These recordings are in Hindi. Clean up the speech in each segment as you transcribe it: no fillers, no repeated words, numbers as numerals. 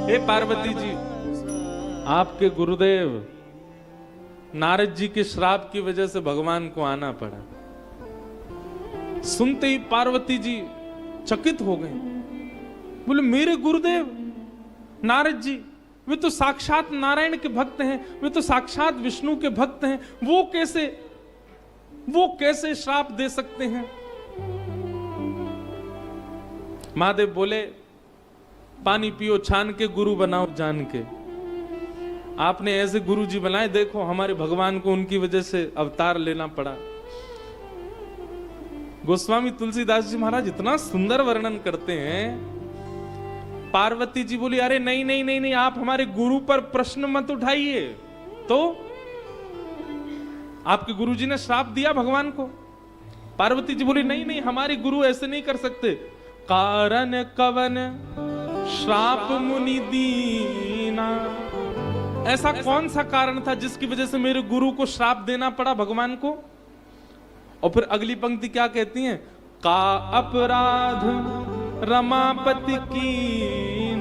हे पार्वती जी, आपके गुरुदेव नारद जी के श्राप की वजह से भगवान को आना पड़ा। सुनते ही पार्वती जी चकित हो गए। बोले मेरे गुरुदेव नारद जी, वे तो साक्षात नारायण के भक्त हैं, वे तो साक्षात विष्णु के भक्त हैं, वो कैसे श्राप दे सकते हैं? महादेव बोले पानी पियो छान के, गुरु बनाओ जान के। आपने ऐसे गुरु जी बनाए, देखो हमारे भगवान को उनकी वजह से अवतार लेना पड़ा। गोस्वामी तुलसीदास जी महाराज इतना सुंदर वर्णन करते हैं। पार्वती जी बोली अरे नहीं नहीं नहीं नहीं, आप हमारे गुरु पर प्रश्न मत उठाइए। तो आपके गुरु जी ने श्राप दिया भगवान को। पार्वती जी बोली नहीं नहीं, हमारे गुरु ऐसे नहीं कर सकते। कारण कवन श्राप मुनि दीना, ऐसा कौन सा कारण था जिसकी वजह से मेरे गुरु को श्राप देना पड़ा भगवान को? और फिर अगली पंक्ति क्या कहती हैं? का अपराध रमापति की।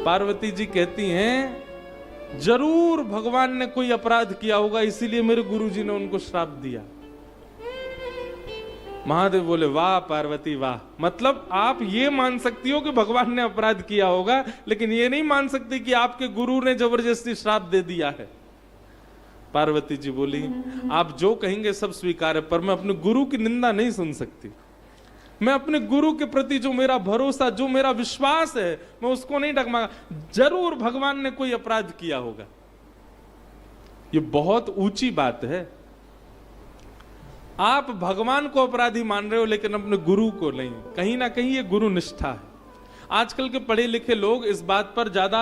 पार्वती जी कहती हैं जरूर भगवान ने कोई अपराध किया होगा, इसीलिए मेरे गुरुजी ने उनको श्राप दिया। महादेव बोले वाह पार्वती वाह, मतलब आप ये मान सकती हो कि भगवान ने अपराध किया होगा, लेकिन ये नहीं मान सकती कि आपके गुरु ने जबरदस्ती श्राप दे दिया है। पार्वती जी बोली आप जो कहेंगे सब स्वीकार है, पर मैं अपने गुरु की निंदा नहीं सुन सकती। मैं अपने गुरु के प्रति जो मेरा भरोसा, जो मेरा विश्वास है, मैं उसको नहीं डगमगा। जरूर भगवान ने कोई अपराध किया होगा। ये बहुत ऊंची बात है। आप भगवान को अपराधी मान रहे हो लेकिन अपने गुरु को नहीं। कहीं ना कहीं ये गुरु निष्ठा है। आजकल के पढ़े लिखे लोग इस बात पर ज्यादा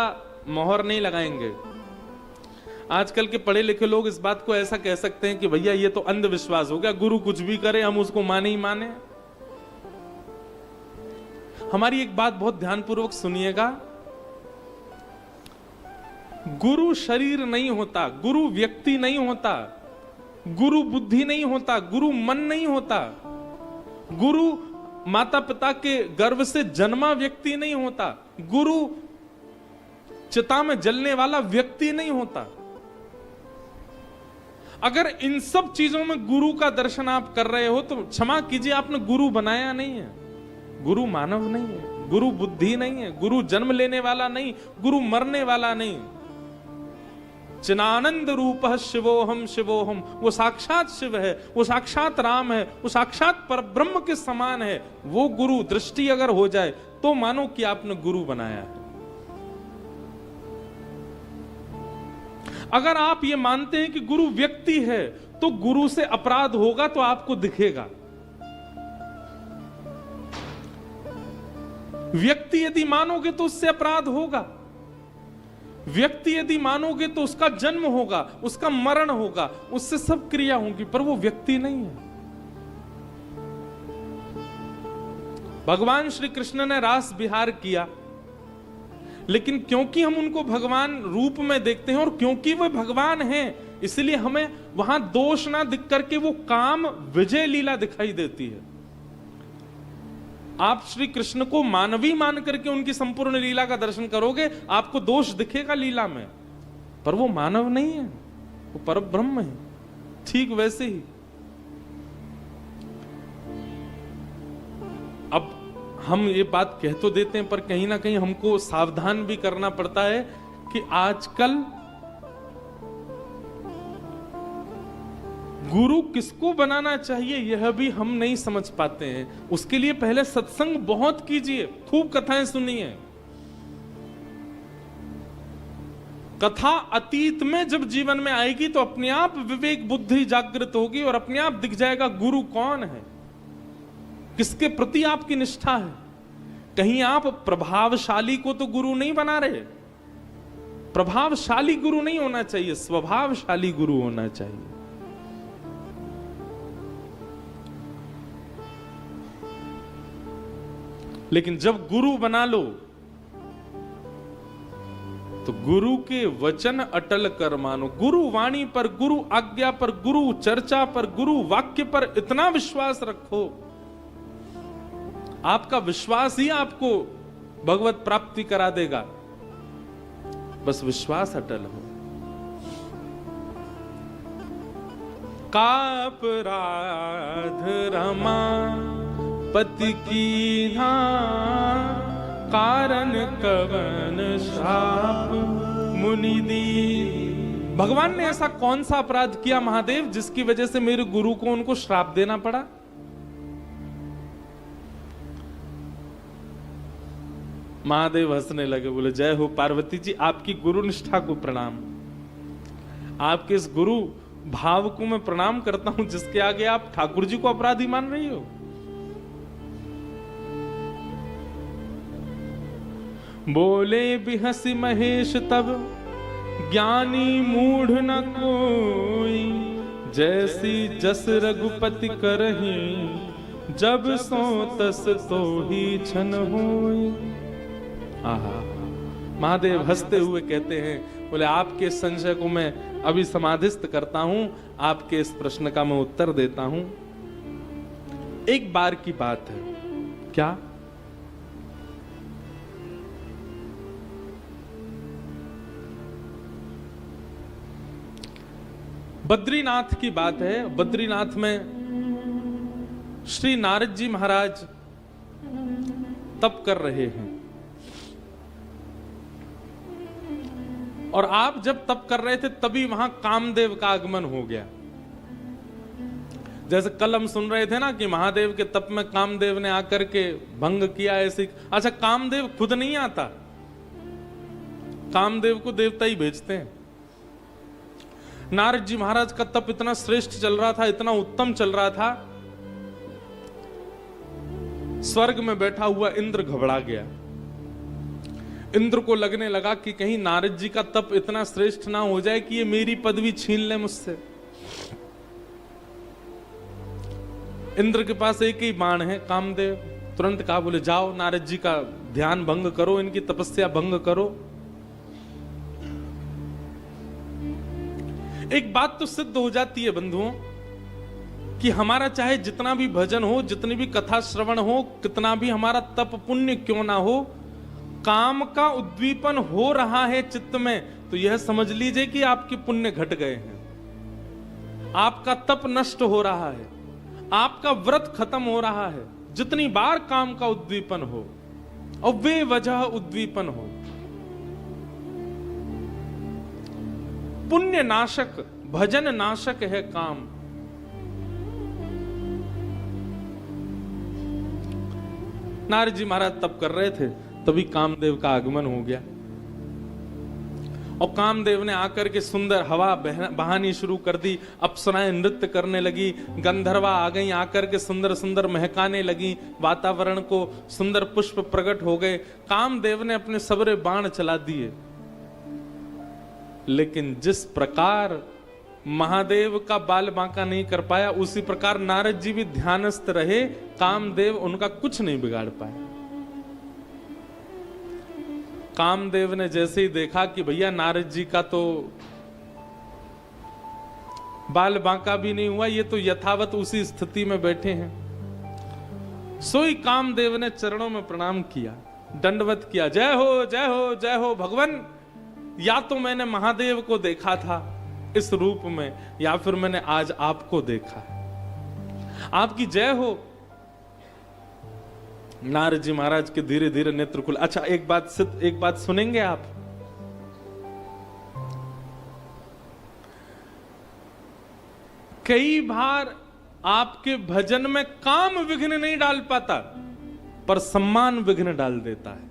मोहर नहीं लगाएंगे। आजकल के पढ़े लिखे लोग इस बात को ऐसा कह सकते हैं कि भैया ये तो अंधविश्वास हो गया, गुरु कुछ भी करे हम उसको माने ही माने। हमारी एक बात बहुत ध्यानपूर्वक सुनिएगा। गुरु शरीर नहीं होता, गुरु व्यक्ति नहीं होता, गुरु बुद्धि नहीं होता, गुरु मन नहीं होता, गुरु माता पिता के गर्भ से जन्मा व्यक्ति नहीं होता, गुरु चिता में जलने वाला व्यक्ति नहीं होता। अगर इन सब चीजों में गुरु का दर्शन आप कर रहे हो तो क्षमा कीजिए, आपने गुरु बनाया नहीं है। गुरु मानव नहीं है, गुरु बुद्धि नहीं है, गुरु जन्म लेने वाला नहीं, गुरु मरने वाला नहीं। चिनानंद रूप शिवोहम शिवोहम, वो साक्षात शिव है, वो साक्षात राम है, वो साक्षात परब्रह्म के समान है। वो गुरु दृष्टि अगर हो जाए तो मानो कि आपने गुरु बनाया है। अगर आप ये मानते हैं कि गुरु व्यक्ति है तो गुरु से अपराध होगा तो आपको दिखेगा। व्यक्ति यदि मानोगे तो उससे अपराध होगा। व्यक्ति यदि मानोगे तो उसका जन्म होगा, उसका मरण होगा, उससे सब क्रिया होंगी, पर वो व्यक्ति नहीं है। भगवान श्री कृष्ण ने रास विहार किया, लेकिन क्योंकि हम उनको भगवान रूप में देखते हैं और क्योंकि वे भगवान हैं, इसलिए हमें वहां दोष ना दिख करके वो काम विजय लीला दिखाई देती है। आप श्री कृष्ण को मानवी मान करके उनकी संपूर्ण लीला का दर्शन करोगे, आपको दोष दिखेगा लीला में, पर वो मानव नहीं है, वो परब्रह्म है। ठीक वैसे ही अब हम ये बात कह तो देते हैं, पर कहीं ना कहीं हमको सावधान भी करना पड़ता है कि आजकल गुरु किसको बनाना चाहिए यह भी हम नहीं समझ पाते हैं। उसके लिए पहले सत्संग बहुत कीजिए, खूब कथाएं सुनिए। कथा अतीत में जब जीवन में आएगी तो अपने आप विवेक बुद्धि जागृत होगी और अपने आप दिख जाएगा गुरु कौन है, किसके प्रति आपकी निष्ठा है। कहीं आप प्रभावशाली को तो गुरु नहीं बना रहे। प्रभावशाली गुरु नहीं होना चाहिए, स्वभावशाली गुरु होना चाहिए। लेकिन जब गुरु बना लो तो गुरु के वचन अटल कर मानो। गुरु वाणी पर, गुरु आज्ञा पर, गुरु चर्चा पर, गुरु वाक्य पर इतना विश्वास रखो, आपका विश्वास ही आपको भगवत प्राप्ति करा देगा, बस विश्वास अटल हो। का अपराध रमा पति की ना, कारण कवन श्राप मुनि दी। भगवान ने ऐसा कौन सा अपराध किया महादेव जिसकी वजह से मेरे गुरु को उनको श्राप देना पड़ा? महादेव हंसने लगे, बोले जय हो पार्वती जी, आपकी गुरु निष्ठा को प्रणाम। आपके इस गुरु भाव को मैं प्रणाम करता हूं जिसके आगे आप ठाकुर जी को अपराधी मान रही हो। बोले बिहसी महेश तब ज्ञानी मूढ़ न कोई, जैसी जस रघुपति करही जब सो तस तो ही छन होई। आहा, महादेव हंसते हुए कहते हैं, बोले आपके संशय को मैं अभी समाधिस्थ करता हूं, आपके इस प्रश्न का मैं उत्तर देता हूं। एक बार की बात है, क्या बद्रीनाथ की बात है। बद्रीनाथ में श्री नारद जी महाराज तप कर रहे हैं, और आप जब तप कर रहे थे तभी वहां कामदेव का आगमन हो गया। जैसे कल हम सुन रहे थे ना कि महादेव के तप में कामदेव ने आकर के भंग किया, ऐसे। अच्छा, कामदेव खुद नहीं आता, कामदेव को देवता ही भेजते हैं। नारद जी महाराज का तप इतना श्रेष्ठ चल रहा था, इतना उत्तम चल रहा था, स्वर्ग में बैठा हुआ इंद्र घबरा गया। इंद्र को लगने लगा कि कहीं नारद जी का तप इतना श्रेष्ठ ना हो जाए कि ये मेरी पदवी छीन ले मुझसे। इंद्र के पास एक ही बाण है, कामदेव। तुरंत कहा, बोले जाओ नारद जी का ध्यान भंग करो, इनकी तपस्या भंग करो। एक बात तो सिद्ध हो जाती है बंधुओं कि हमारा चाहे जितना भी भजन हो, जितनी भी कथा श्रवण हो, कितना भी हमारा तप पुण्य क्यों ना हो, काम का उद्दीपन हो रहा है चित्त में, तो यह समझ लीजिए कि आपके पुण्य घट गए हैं, आपका तप नष्ट हो रहा है, आपका व्रत खत्म हो रहा है। जितनी बार काम का उद्दीपन हो और वे वजह उद्दीपन हो, पुण्य नाशक भजन नाशक है काम। नारद जी महाराज तप कर रहे थे, तभी कामदेव का आगमन हो गया, और कामदेव ने आकर के सुंदर हवा बहानी शुरू कर दी। अप्सराएं नृत्य करने लगी, गंधर्वा आ गई, आकर के सुंदर सुंदर महकाने लगी, वातावरण को सुंदर पुष्प प्रकट हो गए। कामदेव ने अपने सबरे बाण चला दिए, लेकिन जिस प्रकार महादेव का बाल बांका नहीं कर पाया, उसी प्रकार नारद जी भी ध्यानस्थ रहे, कामदेव उनका कुछ नहीं बिगाड़ पाए। कामदेव ने जैसे ही देखा कि भैया नारद जी का तो बाल बांका भी नहीं हुआ, ये तो यथावत उसी स्थिति में बैठे हैं, सोई कामदेव ने चरणों में प्रणाम किया, दंडवत किया। जय हो जय हो जय हो भगवान, या तो मैंने महादेव को देखा था इस रूप में, या फिर मैंने आज आपको देखा, आपकी जय हो। नारद जी महाराज के धीरे धीरे नेत्र खुले। अच्छा, एक बात सुनेंगे आप। कई बार आपके भजन में काम विघ्न नहीं डाल पाता, पर सम्मान विघ्न डाल देता है।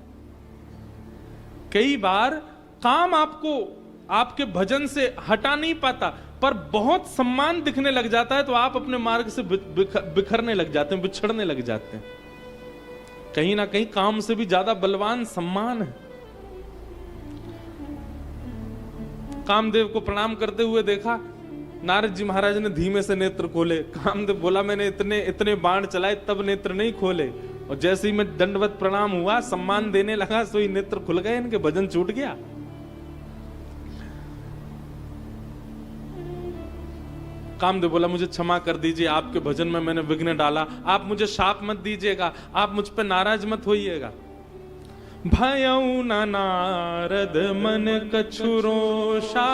कई बार काम आपको आपके भजन से हटा नहीं पाता, पर बहुत सम्मान दिखने लग जाता है, तो आप अपने मार्ग से बिखरने लग जाते हैं, बिछड़ने लग जाते हैं। कहीं ना कहीं काम से भी ज्यादा बलवान सम्मान है। कामदेव को प्रणाम करते हुए देखा, नारद जी महाराज ने धीमे से नेत्र खोले। कामदेव बोला, मैंने इतने बाण चलाए तब नेत्र नहीं खोले, और जैसे ही मैं दंडवत प्रणाम हुआ, सम्मान देने लगा, सो ही नेत्र खुल गए, इनके भजन छूट गया। कामदेव बोला, मुझे क्षमा कर दीजिए, आपके भजन में मैंने विघ्न डाला, आप मुझे शाप मत दीजिएगा, आप मुझ पर नाराज मत होइएगा। भयऊ न नारद मन कछु रोषा।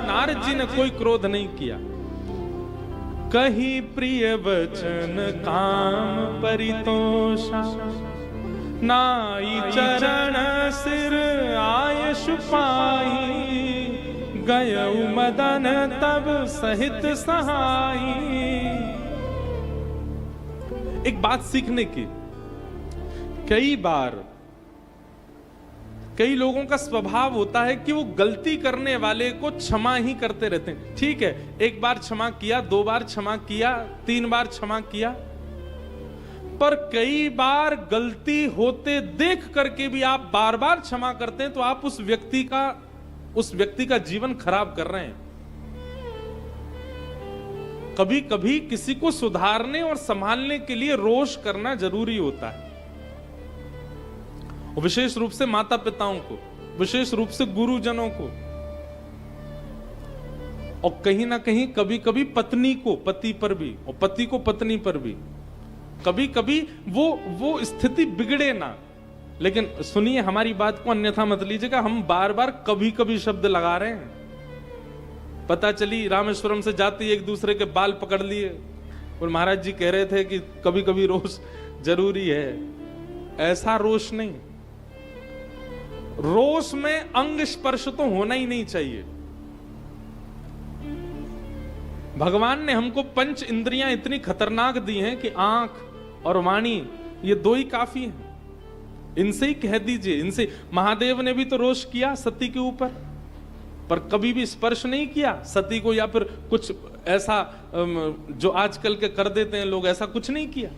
नारद जी ने कोई क्रोध नहीं किया। कही प्रिय वचन काम परितोषा। नाई चरण सिर आयश पाई। गयऊ मदन तब सहित सहाई। एक बात सीखने की, कई बार कई लोगों का स्वभाव होता है कि वो गलती करने वाले को क्षमा ही करते रहते हैं। ठीक है, एक बार क्षमा किया, 2 बार क्षमा किया, 3 बार क्षमा किया, पर कई बार गलती होते देख करके भी आप बार बार क्षमा करते हैं, तो आप उस व्यक्ति का जीवन खराब कर रहे हैं। कभी कभी किसी को सुधारने और संभालने के लिए रोष करना जरूरी होता है, विशेष रूप से माता पिताओं को, विशेष रूप से गुरुजनों को, और कहीं ना कहीं कभी कभी पत्नी को पति पर भी, और पति को पत्नी पर भी। कभी कभी वो स्थिति बिगड़े ना, लेकिन सुनिए हमारी बात को अन्यथा मत लीजिएगा। हम बार बार कभी कभी शब्द लगा रहे हैं। पता चली रामेश्वरम से जाते एक दूसरे के बाल पकड़ लिए और महाराज जी कह रहे थे कि कभी कभी रोष जरूरी है। ऐसा रोष नहीं, रोष में अंग स्पर्श तो होना ही नहीं चाहिए। भगवान ने हमको 5 इंद्रियां इतनी खतरनाक दी हैं कि आंख और वाणी, ये 2 ही काफी हैं। इनसे ही कह दीजिए, इनसे। महादेव ने भी तो रोष किया सती के ऊपर, पर कभी भी स्पर्श नहीं किया सती को, या फिर कुछ ऐसा जो आजकल के कर देते हैं लोग, ऐसा कुछ नहीं किया।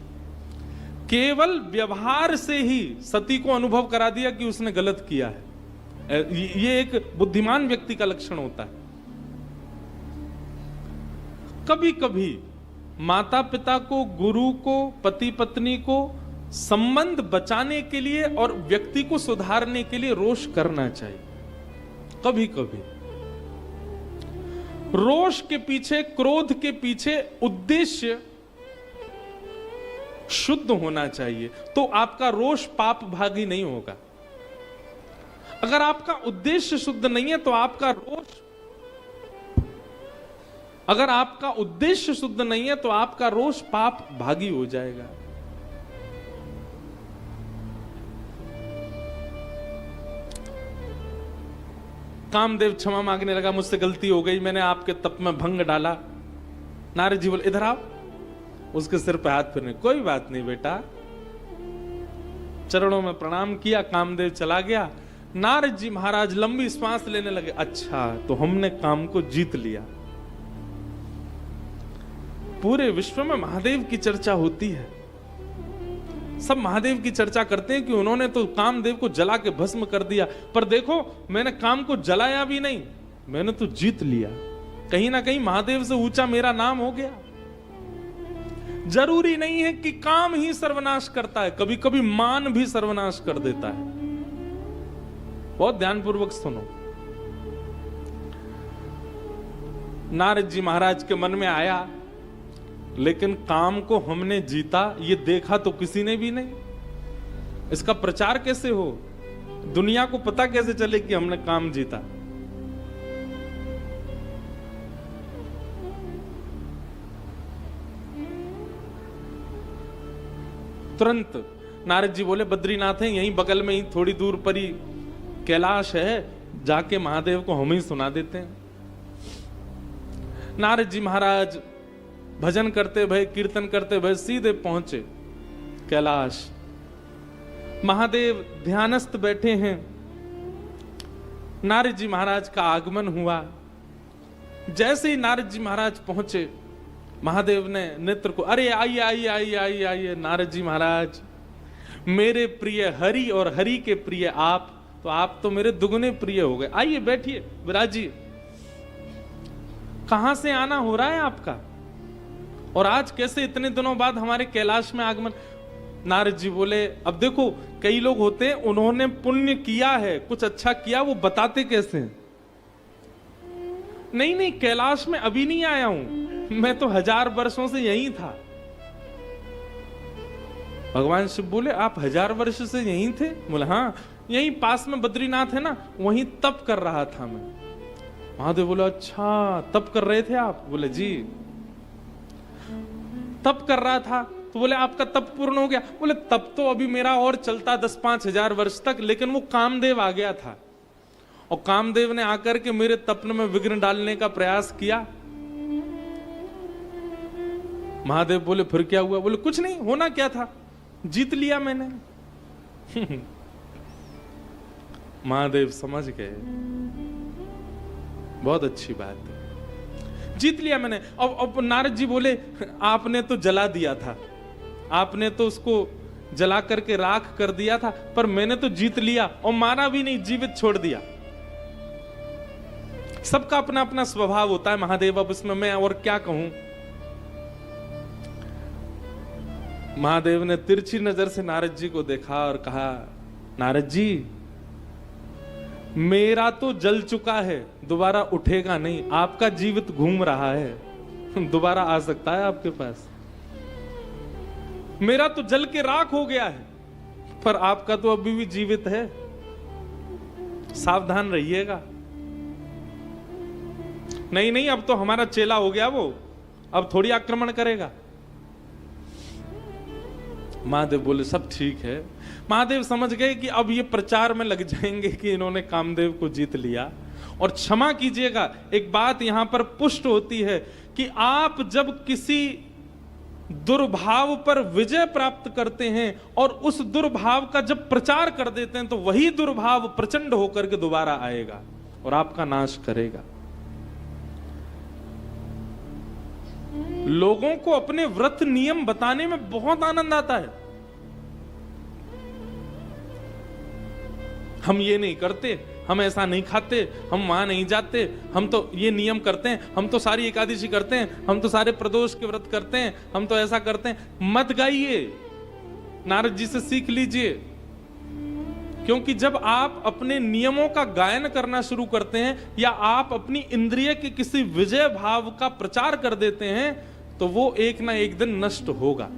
केवल व्यवहार से ही सती को अनुभव करा दिया कि उसने गलत किया है। ये एक बुद्धिमान व्यक्ति का लक्षण होता है। कभी कभी माता पिता को, गुरु को, पति पत्नी को संबंध बचाने के लिए और व्यक्ति को सुधारने के लिए रोष करना चाहिए। कभी कभी रोष के पीछे, क्रोध के पीछे उद्देश्य शुद्ध होना चाहिए, तो आपका रोष पाप भागी नहीं होगा। अगर आपका उद्देश्य शुद्ध नहीं है तो आपका रोष, अगर आपका उद्देश्य शुद्ध नहीं है तो आपका रोष पाप भागी हो जाएगा। कामदेव क्षमा मांगने लगा, मुझसे गलती हो गई, मैंने आपके तप में भंग डाला। नारद जी बोले इधर आओ, उसके सिर पे हाथ फिरने, कोई बात नहीं बेटा, चरणों में प्रणाम किया, कामदेव चला गया। नारद जी महाराज लंबी सांस लेने लगे, अच्छा तो हमने काम को जीत लिया। पूरे विश्व में महादेव की चर्चा होती है, सब महादेव की चर्चा करते हैं कि उन्होंने तो कामदेव को जला के भस्म कर दिया, पर देखो मैंने काम को जलाया भी नहीं, मैंने तो जीत लिया। कहीं ना कहीं महादेव से ऊंचा मेरा नाम हो गया। जरूरी नहीं है कि काम ही सर्वनाश करता है, कभी कभी मान भी सर्वनाश कर देता है। बहुत ध्यानपूर्वक सुनो। नारद जी महाराज के मन में आया, लेकिन काम को हमने जीता ये देखा तो किसी ने भी नहीं। इसका प्रचार कैसे हो, दुनिया को पता कैसे चले कि हमने काम जीता। तुरंत नारद जी बोले बद्रीनाथ है यहीं बगल में ही, थोड़ी दूर पर ही कैलाश है, जाके महादेव को हम ही सुना देते हैं। नारद जी महाराज भजन करते भय, कीर्तन करते भय सीधे पहुंचे कैलाश। महादेव ध्यानस्थ बैठे हैं। नारद जी महाराज का आगमन हुआ। जैसे ही नारद जी महाराज पहुंचे, महादेव ने नेत्र को, अरे आइए आइए आइए आइए आइए नारद जी महाराज, मेरे प्रिय हरि और हरि के प्रिय आप, तो आप तो मेरे दुगने प्रिय हो गए। आइए बैठिए, विराजिए। कहां से आना हो रहा है आपका, और आज कैसे इतने दिनों बाद हमारे कैलाश में आगमन। नारद जी बोले अब देखो कई लोग होते हैं, उन्होंने पुण्य किया है, कुछ अच्छा किया, वो बताते कैसे हैं? नहीं नहीं, कैलाश में अभी नहीं आया हूं, मैं तो 1000 वर्षों से यहीं था। भगवान शिव बोले आप 1000 वर्ष से यहीं थे? बोले हाँ, यहीं पास में बद्रीनाथ है ना, वहीं तप कर रहा था मैं। महादेव बोले अच्छा तप कर रहे थे आप? बोले जी तप कर रहा था। तो बोले आपका तप पूर्ण हो गया? बोले तप तो अभी मेरा और चलता 10-5 हजार वर्ष तक, लेकिन वो कामदेव आ गया था और कामदेव ने आकर के मेरे तपन में विघ्न डालने का प्रयास किया। महादेव बोले फिर क्या हुआ? बोले कुछ नहीं, होना क्या था, जीत लिया मैंने। महादेव समझ गए, बहुत अच्छी बात है, जीत लिया मैंने। अब नारद जी बोले आपने तो जला दिया था, आपने तो उसको जला करके राख कर दिया था, पर मैंने तो जीत लिया और मारा भी नहीं, जीवित छोड़ दिया। सबका अपना अपना स्वभाव होता है महादेव, अब इसमें मैं और क्या कहूं। महादेव ने तिरछी नजर से नारद जी को देखा और कहा नारद जी मेरा तो जल चुका है, दोबारा उठेगा नहीं, आपका जीवित घूम रहा है, दोबारा आ सकता है आपके पास। मेरा तो जल के राख हो गया है, पर आपका तो अभी भी जीवित है, सावधान रहिएगा। नहीं नहीं, अब तो हमारा चेला हो गया वो, अब थोड़ी आक्रमण करेगा। महादेव बोले सब ठीक है। महादेव समझ गए कि अब ये प्रचार में लग जाएंगे कि इन्होंने कामदेव को जीत लिया। और क्षमा कीजिएगा, एक बात यहां पर पुष्ट होती है कि आप जब किसी दुर्भाव पर विजय प्राप्त करते हैं और उस दुर्भाव का जब प्रचार कर देते हैं, तो वही दुर्भाव प्रचंड होकर के दोबारा आएगा और आपका नाश करेगा। लोगों को अपने व्रत नियम बताने में बहुत आनंद आता है। हम ये नहीं करते, हम ऐसा नहीं खाते, हम वहां नहीं जाते, हम तो ये नियम करते हैं, हम तो सारी एकादशी करते हैं, हम तो सारे प्रदोष के व्रत करते हैं, हम तो ऐसा करते हैं। मत गाइए, नारद जी से सीख लीजिए। क्योंकि जब आप अपने नियमों का गायन करना शुरू करते हैं या आप अपनी इंद्रिय के किसी विजय भाव का प्रचार कर देते हैं, तो वो एक ना एक दिन नष्ट होगा।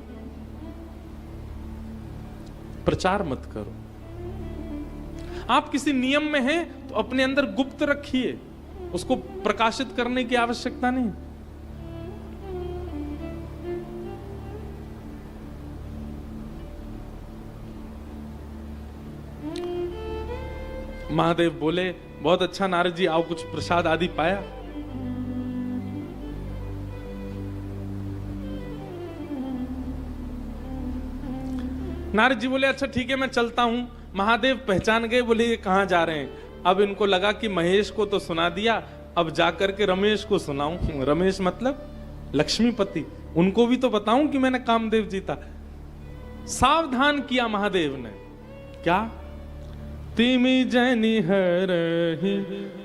प्रचार मत करो। आप किसी नियम में हैं तो अपने अंदर गुप्त रखिए, उसको प्रकाशित करने की आवश्यकता नहीं। महादेव बोले बहुत अच्छा नारद जी, आओ कुछ प्रसाद आदि पाया? नारद जी बोले अच्छा ठीक है मैं चलता हूं। महादेव पहचान गए, बोले ये कहां जा रहे हैं। अब इनको लगा कि महेश को तो सुना दिया, अब जाकर के रमेश को सुनाऊं। रमेश मतलब लक्ष्मीपति, उनको भी तो बताऊं कि मैंने कामदेव जीता। सावधान किया महादेव ने। क्या? तिमि जनि हरहि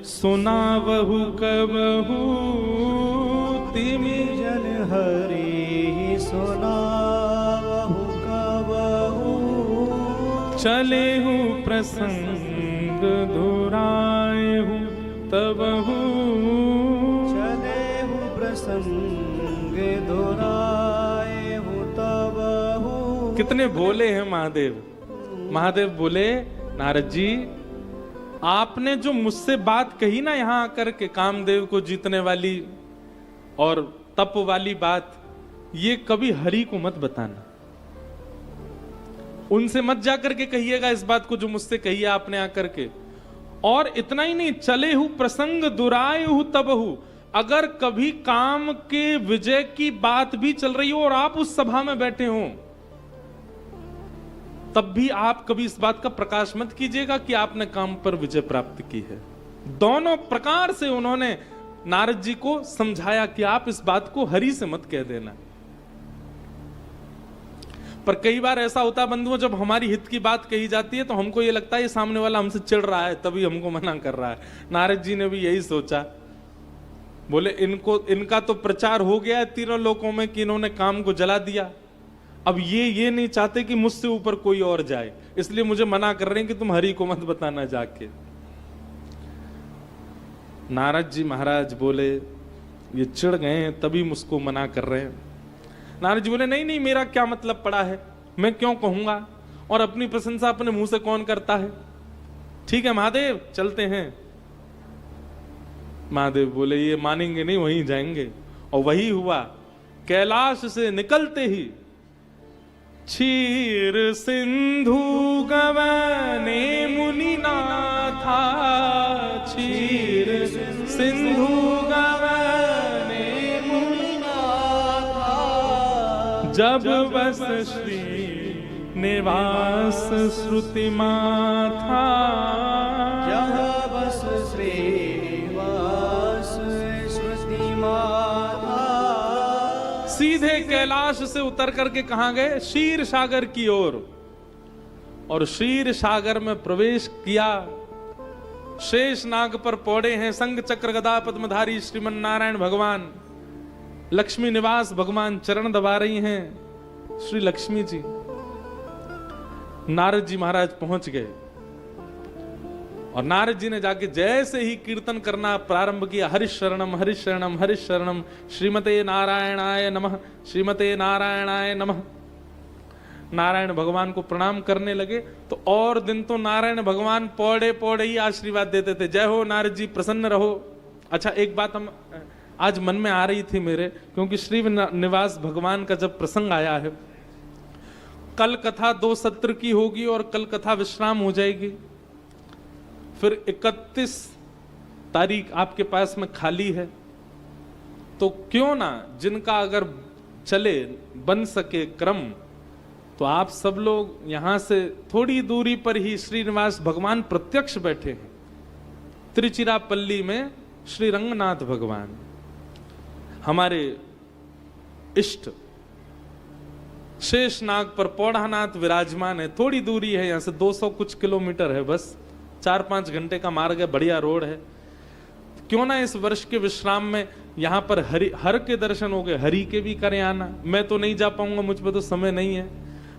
सुनावहु कबहु, तिमि जनि हरहि सुनावहु कबहु, चलेहु प्रसंग धुराएहु तबहु, चलेहु प्रसंग धुराएहु तबहु। कितने भोले हैं महादेव। महादेव बोले नारद जी आपने जो मुझसे बात कही ना यहां आकर के, कामदेव को जीतने वाली और तप वाली बात, ये कभी हरि को मत बताना, उनसे मत जाकर के कहिएगा इस बात को जो मुझसे कही है आपने आकर के। और इतना ही नहीं, चले हु प्रसंग दुरायहु तबहु, अगर कभी काम के विजय की बात भी चल रही हो और आप उस सभा में बैठे हो, तब भी आप कभी इस बात का प्रकाश मत कीजिएगा कि आपने काम पर विजय प्राप्त की है। दोनों प्रकार से उन्होंने नारद जी को समझाया कि आप इस बात को हरि से मत कह देना। पर कई बार ऐसा होता है बंधुओं, जब हमारी हित की बात कही जाती है तो हमको ये लगता है ये सामने वाला हमसे चिढ़ रहा है तभी हमको मना कर रहा है। नारद जी ने भी यही सोचा, बोले इनका तो प्रचार हो गया है तीनों लोकों में कि इन्होंने काम को जला दिया, अब ये नहीं चाहते कि मुझसे ऊपर कोई और जाए, इसलिए मुझे मना कर रहे हैं कि तुम हरि को मत बताना जाके। नारद जी महाराज बोले ये चिढ़ गए हैं तभी मुझको मना कर रहे हैं। नारद जी बोले नहीं नहीं, मेरा क्या मतलब पड़ा है, मैं क्यों कहूंगा, और अपनी प्रशंसा अपने मुंह से कौन करता है। ठीक है महादेव चलते हैं। महादेव बोले ये मानेंगे नहीं, वहीं जाएंगे। और वही हुआ। कैलाश से निकलते ही क्षीर सिंधु गवने मुनि नाथा, क्षीर सिंधु गवने मुनि नाथा, जब बस श्री निवास श्रुति माथा, जब बस श्रीनिवास श्रुति माथा। सीधे कैलाश से उतर करके कहां गए, क्षीर सागर की ओर। और क्षीर सागर में प्रवेश किया। शेष नाग पर पौड़े हैं संग चक्र गदा पद्मधारी श्रीमन नारायण भगवान। लक्ष्मी निवास भगवान चरण दबा रही हैं श्री लक्ष्मी जी। नारद जी महाराज पहुंच गए और नारद जी ने जाके जैसे ही कीर्तन करना प्रारंभ किया, हरिश शरणम हरिश शरणम हरिश शरणम, श्रीमते नारायणाय नमः श्रीमते नारायणाय नमः। नारायण भगवान को प्रणाम करने लगे तो और दिन तो नारायण भगवान पौड़े पौड़े ही आशीर्वाद देते थे, जय हो नारद जी प्रसन्न रहो। अच्छा एक बात हम आज मन में आ रही थी मेरे, क्योंकि श्री निवास भगवान का जब प्रसंग आया है, कल कथा 2 सत्र की होगी और कल कथा विश्राम हो जाएगी। फिर 31 तारीख आपके पास में खाली है, तो क्यों ना जिनका अगर चले बन सके क्रम, तो आप सब लोग यहां से थोड़ी दूरी पर ही श्रीनिवास भगवान प्रत्यक्ष बैठे हैं। तिरुचिरापल्ली में श्री रंगनाथ भगवान हमारे इष्ट शेषनाग पर पौड़ानाथ विराजमान है। थोड़ी दूरी है यहां से, 200 कुछ किलोमीटर है, बस 4-5 घंटे का मार्ग है, बढ़िया रोड है। क्यों ना इस वर्ष के विश्राम में यहां पर हर के दर्शन हो गए, हरि के भी करें आना। मैं तो नहीं जा पाऊंगा, मुझ पे तो समय नहीं है,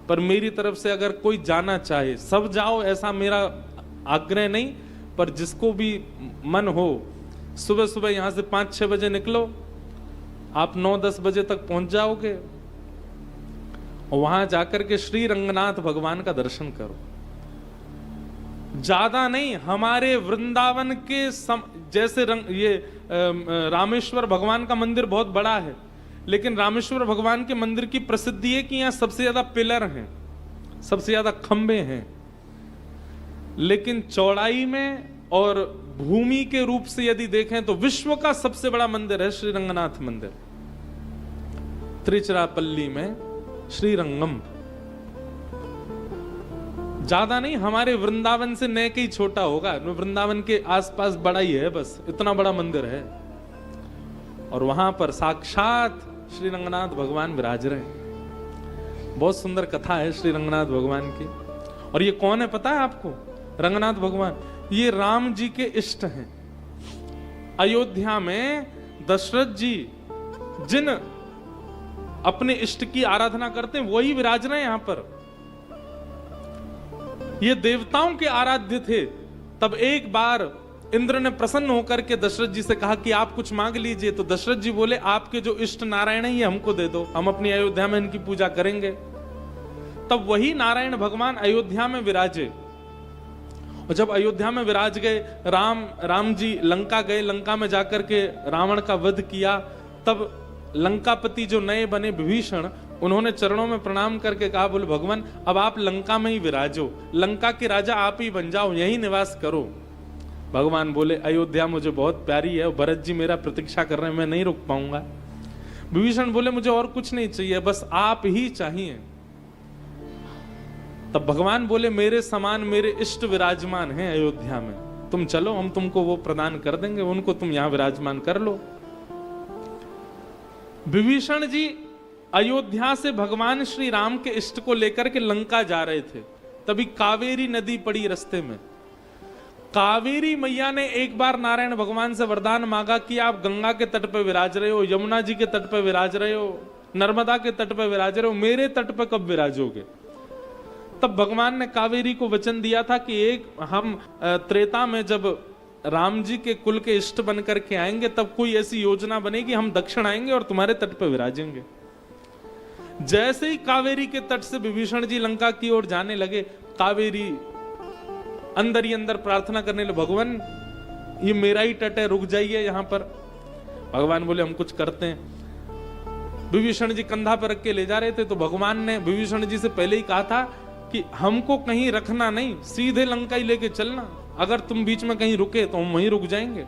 पर मेरी तरफ से अगर कोई जाना चाहे सब जाओ, ऐसा मेरा आग्रह नहीं, पर जिसको भी मन हो सुबह सुबह यहां से 5-6 बजे निकलो, आप 9-10 बजे तक पहुंच जाओगे और वहां जाकर के श्री रंगनाथ भगवान का दर्शन करो। ज्यादा नहीं, हमारे वृंदावन के जैसे ये रामेश्वर भगवान का मंदिर बहुत बड़ा है, लेकिन रामेश्वर भगवान के मंदिर की प्रसिद्धि है कि यहां सबसे ज्यादा पिलर हैं, सबसे ज्यादा खंबे हैं, लेकिन चौड़ाई में और भूमि के रूप से यदि देखें तो विश्व का सबसे बड़ा मंदिर है श्री रंगनाथ मंदिर, तिरुचिरापल्ली में श्रीरंगम। ज्यादा नहीं, हमारे वृंदावन से न कहीं छोटा होगा, वृंदावन के आसपास बड़ा ही है, बस इतना बड़ा मंदिर है। और वहां पर साक्षात श्री रंगनाथ भगवान विराज रहे हैं। बहुत सुंदर कथा है श्री रंगनाथ भगवान की। और ये कौन है पता है आपको? रंगनाथ भगवान ये राम जी के इष्ट हैं। अयोध्या में दशरथ जी जिन अपने इष्ट की आराधना करते हैं वही विराज रहे हैं यहां पर। ये देवताओं के आराध्य थे। तब एक बार इंद्र ने प्रसन्न होकर के दशरथ जी से कहा कि आप कुछ मांग लीजिए, तो दशरथ जी बोले आपके जो इष्ट नारायण है ये हमको दे दो, हम अपनी अयोध्या में इनकी पूजा करेंगे। तब वही नारायण भगवान अयोध्या में विराजे। और जब अयोध्या में विराज गए, राम जी लंका गए, लंका में जाकर के रावण का वध किया। तब लंकापति जो नए बने विभीषण, उन्होंने चरणों में प्रणाम करके कहा, बोले भगवान अब आप लंका में ही विराजो, लंका के राजा आप ही बन जाओ, यही निवास करो। भगवान बोले अयोध्या मुझे बहुत प्यारी है, भरत जी मेरा प्रतीक्षा कर रहे हैं, मैं नहीं रुक पाऊंगा। विभीषण बोले मुझे और कुछ नहीं चाहिए, बस आप ही चाहिए। तब भगवान बोले मेरे समान मेरे इष्ट विराजमान हैं अयोध्या में, तुम चलो हम तुमको वो प्रदान कर देंगे, उनको तुम यहां विराजमान कर लो। विभीषण जी अयोध्या से भगवान श्री राम के इष्ट को लेकर के लंका जा रहे थे। तभी कावेरी नदी पड़ी रास्ते में। कावेरी मैया ने एक बार नारायण भगवान से वरदान मांगा कि आप गंगा के तट पर विराज रहे हो, यमुना जी के तट पर विराज रहे हो, नर्मदा के तट पर विराज रहे हो, मेरे तट पर कब विराजोगे? तब भगवान ने कावेरी को वचन दिया था कि एक हम त्रेता में जब राम जी के कुल के इष्ट बन करके आएंगे, तब कोई ऐसी योजना बनेगी, हम दक्षिण आएंगे और तुम्हारे तट पर विराजेंगे। जैसे ही कावेरी के तट से विभीषण जी लंका की ओर जाने लगे, कावेरी अंदर ही अंदर प्रार्थना करने लगे, भगवान ये मेरा ही तट है, रुक जाइए यहां पर। भगवान बोले हम कुछ करते हैं। विभीषण जी कंधा पर रख के ले जा रहे थे, तो भगवान ने विभीषण जी से पहले ही कहा था कि हमको कहीं रखना नहीं, सीधे लंका ही लेके चलना, अगर तुम बीच में कहीं रुके तो हम वहीं रुक जाएंगे।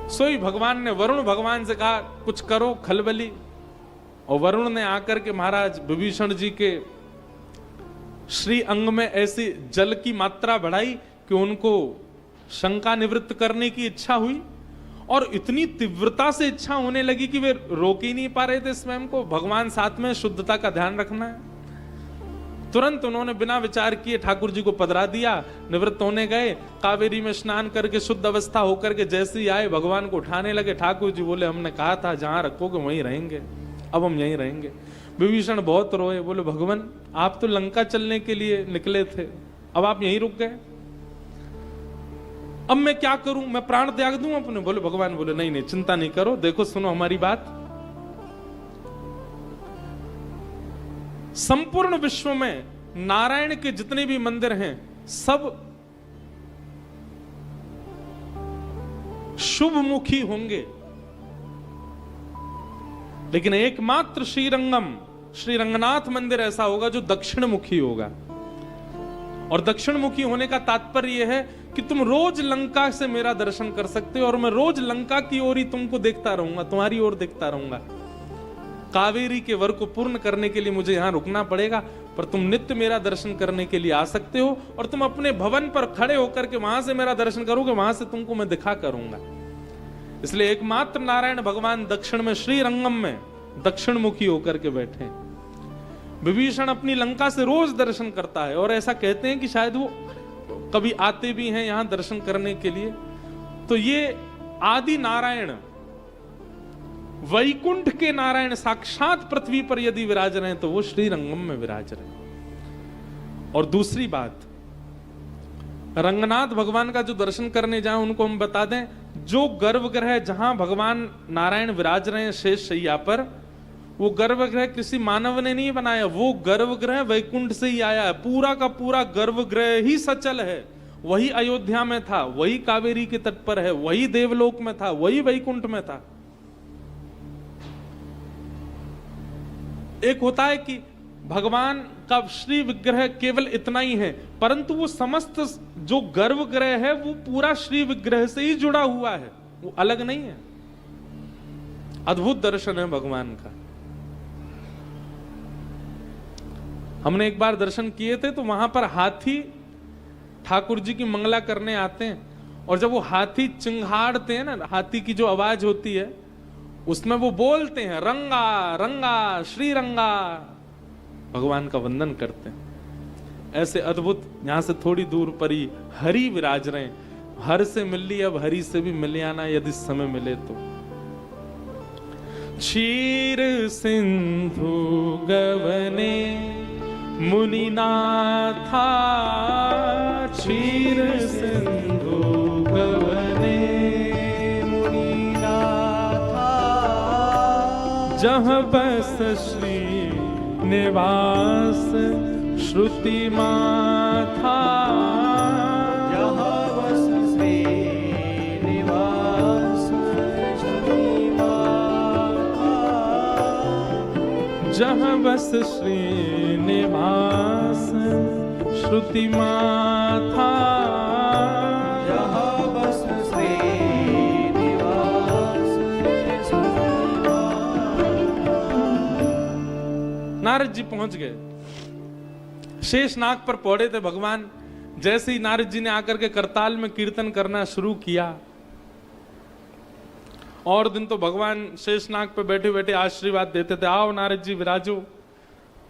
सोई भगवान ने वरुण भगवान से कहा कुछ करो खलबली, और वरुण ने आकर के महाराज विभीषण जी के श्री अंग में ऐसी जल की मात्रा बढ़ाई कि उनको शंका निवृत्त करने की इच्छा हुई, और इतनी तीव्रता से इच्छा होने लगी कि वे रोक ही नहीं पा रहे थे स्वयं को। भगवान साथ में शुद्धता का ध्यान रखना है। तुरंत उन्होंने बिना विचार किए ठाकुर जी को पधरा दिया, निवृत्त होने गए, कावेरी में स्नान करके शुद्ध अवस्था होकर के जैसे ही आए भगवान को उठाने लगे। ठाकुर जी बोले हमने कहा था जहां रखोगे वहीं रहेंगे, अब हम यहीं रहेंगे। विभीषण बहुत रोए, बोले भगवान आप तो लंका चलने के लिए निकले थे, अब आप यहीं रुक गए, अब मैं क्या करूं, मैं प्राण त्याग दूं अपने? बोले भगवान बोले नहीं नहीं चिंता नहीं करो, देखो सुनो हमारी बात। संपूर्ण विश्व में नारायण के जितने भी मंदिर हैं सब शुभमुखी होंगे, लेकिन एकमात्र श्रीरंगम श्री रंगनाथ मंदिर ऐसा होगा जो दक्षिण मुखी होगा। और दक्षिण मुखी होने का तात्पर्य यह है कि तुम रोज लंका से मेरा दर्शन कर सकते हो, और मैं रोज लंका की ओर ही तुमको देखता रहूंगा, तुम्हारी ओर देखता रहूंगा। कावेरी के वर को पूर्ण करने के लिए मुझे यहां रुकना पड़ेगा, पर तुम नित्य मेरा दर्शन करने के लिए आ सकते हो, और तुम अपने भवन पर खड़े होकर के वहां से मेरा दर्शन करोगे, वहां से तुमको मैं दिखा करूंगा। इसलिए एकमात्र नारायण भगवान दक्षिण में श्रीरंगम में दक्षिण मुखी होकर के बैठे। विभीषण अपनी लंका से रोज दर्शन करता है, और ऐसा कहते हैं कि शायद वो कभी आते भी हैं यहां दर्शन करने के लिए। तो ये आदि नारायण वैकुंठ के नारायण साक्षात पृथ्वी पर यदि विराज रहे हैं तो वो श्रीरंगम में विराज रहे हैं। और दूसरी बात, रंगनाथ भगवान का जो दर्शन करने जाए उनको हम बता दें, जो गर्भगृह जहां भगवान नारायण विराज रहे हैं शेष शैया पर, वो गर्भगृह किसी मानव ने नहीं बनाया, वो गर्भगृह वैकुंठ से ही आया है। पूरा का पूरा गर्भगृह ही सचल है, वही अयोध्या में था, वही कावेरी के तट पर है, वही देवलोक में था, वही वैकुंठ में था। एक होता है कि भगवान का श्री विग्रह केवल इतना ही है, परंतु वो समस्त जो गर्भगृह है वो पूरा श्री विग्रह से ही जुड़ा हुआ है, वो अलग नहीं है। अद्भुत दर्शन है भगवान का। हमने एक बार दर्शन किए थे, तो वहां पर हाथी ठाकुर जी की मंगला करने आते हैं, और जब वो हाथी चिंघाड़ते हैं ना, हाथी की जो आवाज होती है उसमें वो बोलते हैं रंगा रंगा श्री रंगा, भगवान का वंदन करते हैं। ऐसे अद्भुत, यहां से थोड़ी दूर पर ही हरि विराज रहे हैं। हर से मिल ली, अब हरि से भी मिल आना यदि समय मिले तो। क्षीर सिंधु गवने मुनिनाथा, क्षीर सिंधु गवने मुनिनाथा, जहाँ बस श्री निवास श्रुति माथा, जहाँ बस श्री निवास श्रुति माथा, जहाँ बस श्री निवास श्रुति माथा, जहाँ बस श्री निवास श्रुति माथा। नारद जी पहुंच गए, शेषनाग पर पौड़े थे भगवान। जैसे ही नारद जी ने आकर के करताल में कीर्तन करना शुरू किया, और दिन तो भगवान शेषनाग पे बैठे बैठे आशीर्वाद देते थे, आओ नारद जी विराजो।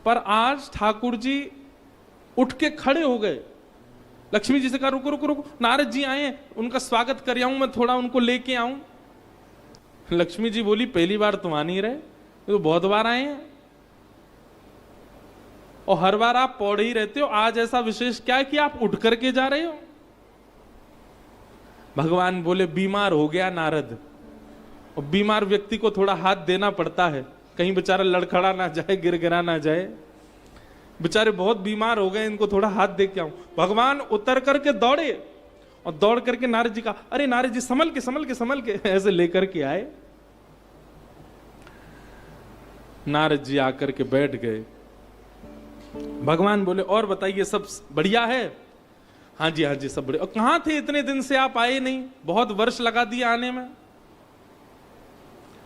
पर आज ठाकुर जी उठ के खड़े हो गए, लक्ष्मी जी से कहा रुको रुको रुको, नारद जी आए, उनका स्वागत कर आऊं, मैं थोड़ा उनको लेके आऊं। लक्ष्मी जी बोली पहली बार तुम आ नहीं रहे, तो बहुत बार आए हैं और हर बार आप पौड़े ही रहते हो, आज ऐसा विशेष क्या है कि आप उठ करके जा रहे हो? भगवान बोले बीमार हो गया नारद, और बीमार व्यक्ति को थोड़ा हाथ देना पड़ता है, कहीं बेचारा लड़खड़ा ना जाए, गिर गिरा ना जाए। बेचारे बहुत बीमार हो गए, इनको थोड़ा हाथ दे के आऊं। भगवान उतर करके दौड़े और दौड़ करके नारद जी का, अरे नारद जी संभल के संभल के संभल के, ऐसे लेकर के आए। नारद जी आकर के बैठ गए। भगवान बोले और बताइए सब बढ़िया है? हाँ जी सब बढ़िया। और कहां थे इतने दिन से, आप आए नहीं, बहुत वर्ष लगा दिए आने में।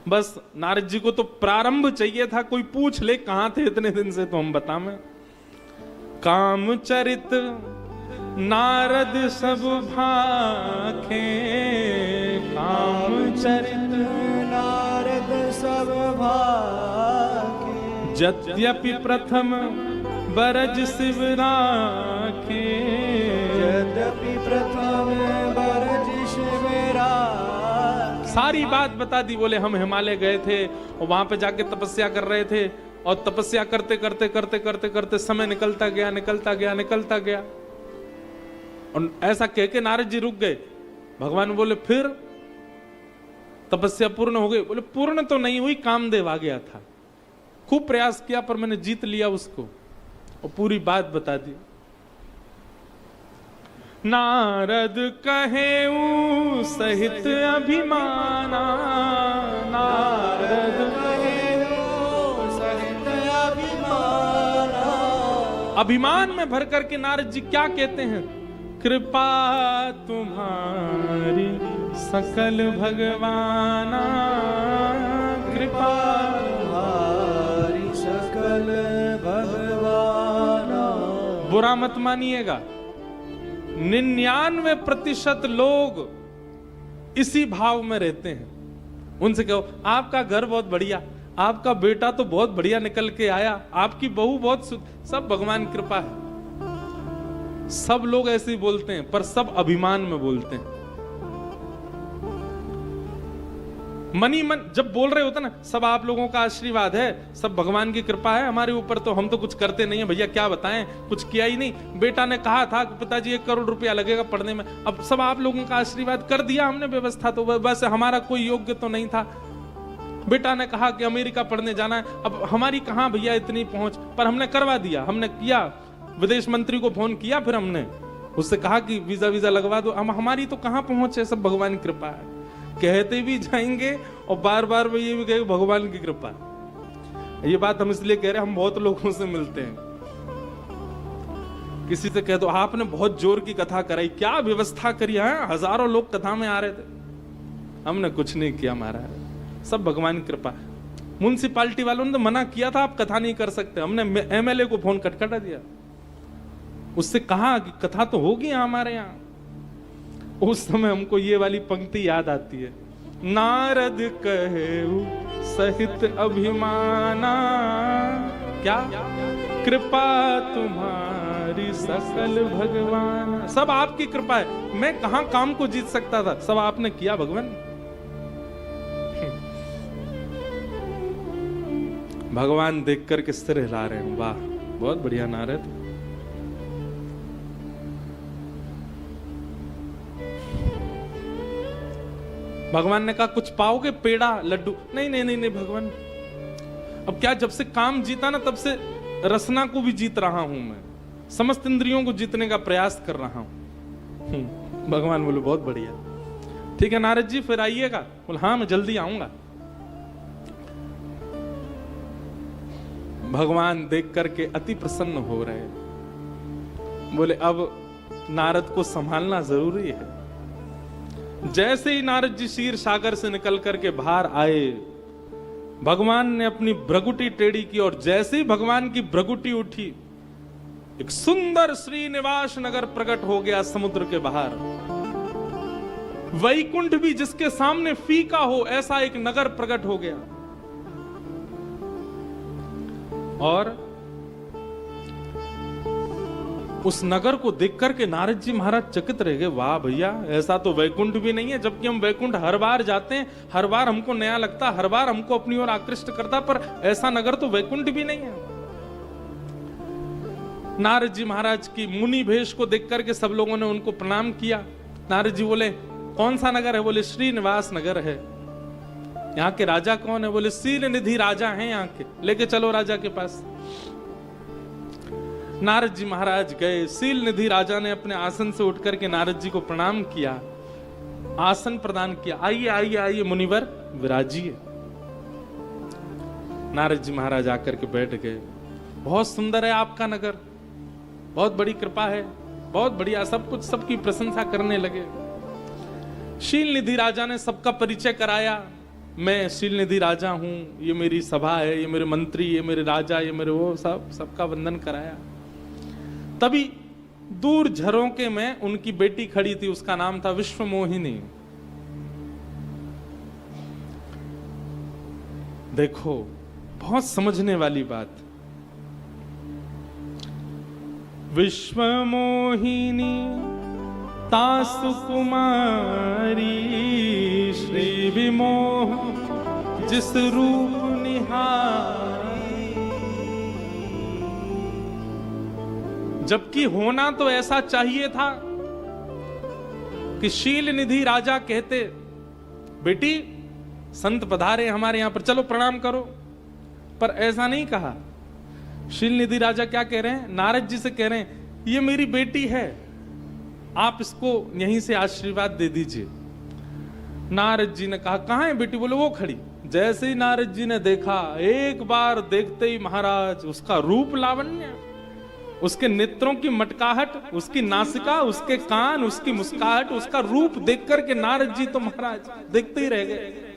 बस नारद जी को तो प्रारंभ चाहिए था, कोई पूछ ले कहां थे इतने दिन से तो हम बताएं। कामचरित नारद सब भाखे, कामचरित नारद सब भाके, यद्यपि प्रथम बरज शिव राखे, यद्यपि प्रथम बरज शिव राखे। सारी बात बता दी। बोले हम हिमालय गए थे और वहां पे जाके तपस्या कर रहे थे, और तपस्या करते करते करते करते करते समय निकलता गया निकलता गया निकलता गया। और ऐसा कह के नारद जी रुक गए। भगवान बोले फिर तपस्या पूर्ण हो गई? बोले पूर्ण तो नहीं हुई, कामदेव आ गया था, खूब प्रयास किया पर मैंने जीत लिया उसको, और पूरी बात बता दी। नारद कहेऊ सहित अभिमाना, नारद कहेऊ सहित अभिमाना। अभिमान में भर करके नारद जी क्या कहते हैं? कृपा तुम्हारी सकल भगवाना, कृपा तुम्हारी सकल भगवाना। बुरा मत मानिएगा, 99% लोग इसी भाव में रहते हैं। उनसे कहो आपका घर बहुत बढ़िया, आपका बेटा तो बहुत बढ़िया निकल के आया, आपकी बहू बहुत सब भगवान कृपा है। सब लोग ऐसे ही बोलते हैं, पर सब अभिमान में बोलते हैं। मनी मन जब बोल रहे होते ना, सब आप लोगों का आशीर्वाद है, सब भगवान की कृपा है हमारे ऊपर, तो हम तो कुछ करते नहीं है भैया, क्या बताएं, कुछ किया ही नहीं। बेटा ने कहा था कि पिताजी 1 करोड़ रुपया लगेगा पढ़ने में, अब सब आप लोगों का आशीर्वाद कर दिया हमने व्यवस्था, तो बस हमारा कोई योग्य तो नहीं था। बेटा ने कहा कि अमेरिका पढ़ने जाना है, अब हमारी कहां भैया इतनी पहुंच, पर हमने करवा दिया, हमने किया। विदेश मंत्री को फोन किया, फिर हमने उससे कहा कि वीजा वीजा लगवा दो। हम हमारी तो कहां पहुंच है, सब भगवान की कृपा है। कहते भी जाएंगे और बार बार वो ये भी कहेंगे भगवान की कृपा। ये बात हम इसलिए कह रहे हैं, हम बहुत लोगों से मिलते हैं, किसी से कह दो आपने बहुत जोर की कथा कराई, क्या व्यवस्था करी है, हजारों लोग कथा में आ रहे थे। हमने कुछ नहीं किया महाराज, सब भगवान की कृपा। म्युनिसिपालिटी वालों ने तो मना किया था आप कथा नहीं कर सकते, हमने एमएलए को फोन खटखटा दिया, उससे कहा कि कथा तो होगी हमारे यहाँ। उस समय हमको ये वाली पंक्ति याद आती है, नारद कहेऊ सहित अभिमाना, क्या कृपा तुम्हारी सकल भगवान। सब आपकी कृपा है, मैं कहां काम को जीत सकता था, सब आपने किया भगवान। भगवान देख करके सिर हिला रहे हैं, वाह बहुत बढ़िया नारद। भगवान ने कहा कुछ पाओगे, पेड़ा लड्डू? नहीं नहीं नहीं नहीं भगवान, अब क्या, जब से काम जीता ना तब से रसना को भी जीत रहा हूं मैं, समस्त इंद्रियों को जीतने का प्रयास कर रहा हूं। भगवान बोले बहुत बढ़िया, ठीक है नारद जी फिर आइएगा। बोले हाँ मैं जल्दी आऊंगा। भगवान देख करके अति प्रसन्न हो रहे, बोले अब नारद को संभालना जरूरी है। जैसे ही नारद जी क्षीर सागर से निकल करके बाहर आए, भगवान ने अपनी भ्रगुटी टेढ़ी की, और जैसे ही भगवान की भ्रगुटी उठी, एक सुंदर श्रीनिवास नगर प्रकट हो गया समुद्र के बाहर। वैकुंठ भी जिसके सामने फीका हो, ऐसा एक नगर प्रकट हो गया। और उस नगर को देख करके नारद जी महाराज चकित रह गए, वाह भैया ऐसा तो वैकुंठ भी नहीं है, जबकि हम वैकुंठ हर बार जाते हैं, हर बार हमको नया लगता, हर बार हमको अपनी ओर आकृष्ट करता, पर ऐसा नगर तो वैकुंठ भी नहीं है। नारद जी महाराज की मुनि भेष को देख करके सब लोगों ने उनको प्रणाम किया। नारद जी बोले कौन सा नगर है? बोले श्रीनिवास नगर है। यहाँ के राजा कौन है? बोले शील निधि राजा हैं यहाँ के, लेके चलो राजा के पास। नारद जी महाराज गए। शील निधि राजा ने अपने आसन से उठ करके नारद जी को प्रणाम किया, आसन प्रदान किया। आइए आइए आइए मुनिवर, विराजिए। नारद जी महाराज आकर के बैठ गए। बहुत सुंदर है आपका नगर, बहुत बड़ी कृपा है, बहुत बढ़िया, सब कुछ, सबकी प्रशंसा करने लगे। शील निधि राजा ने सबका परिचय कराया। मैं शील निधि राजा हूं, ये मेरी सभा है, ये मेरे मंत्री, ये मेरे राजा, ये मेरे वो, सबका वंदन कराया। तभी दूर झरोके में उनकी बेटी खड़ी थी, उसका नाम था विश्वमोहिनी। देखो बहुत समझने वाली बात। विश्वमोहिनी तासु कुमारी, श्री विमोह जिस रूप निहारी। जबकि होना तो ऐसा चाहिए था कि शील निधि राजा कहते, बेटी संत पधारे हमारे यहां पर, चलो प्रणाम करो। पर ऐसा नहीं कहा। शील निधि राजा क्या कह रहे हैं? नारद जी से कह रहे हैं, ये मेरी बेटी है, आप इसको यहीं से आशीर्वाद दे दीजिए। नारद जी ने कहा, कहां है बेटी? बोले वो खड़ी। जैसे ही नारद जी ने देखा, एक बार देखते ही महाराज उसका रूप लावण्य, उसके नेत्रों की मटकाहट, उसकी नासिका, उसके कान, उसकी मुस्काहट, उसका रूप देख करके नारद जी तो महाराज देखते ही रह गए।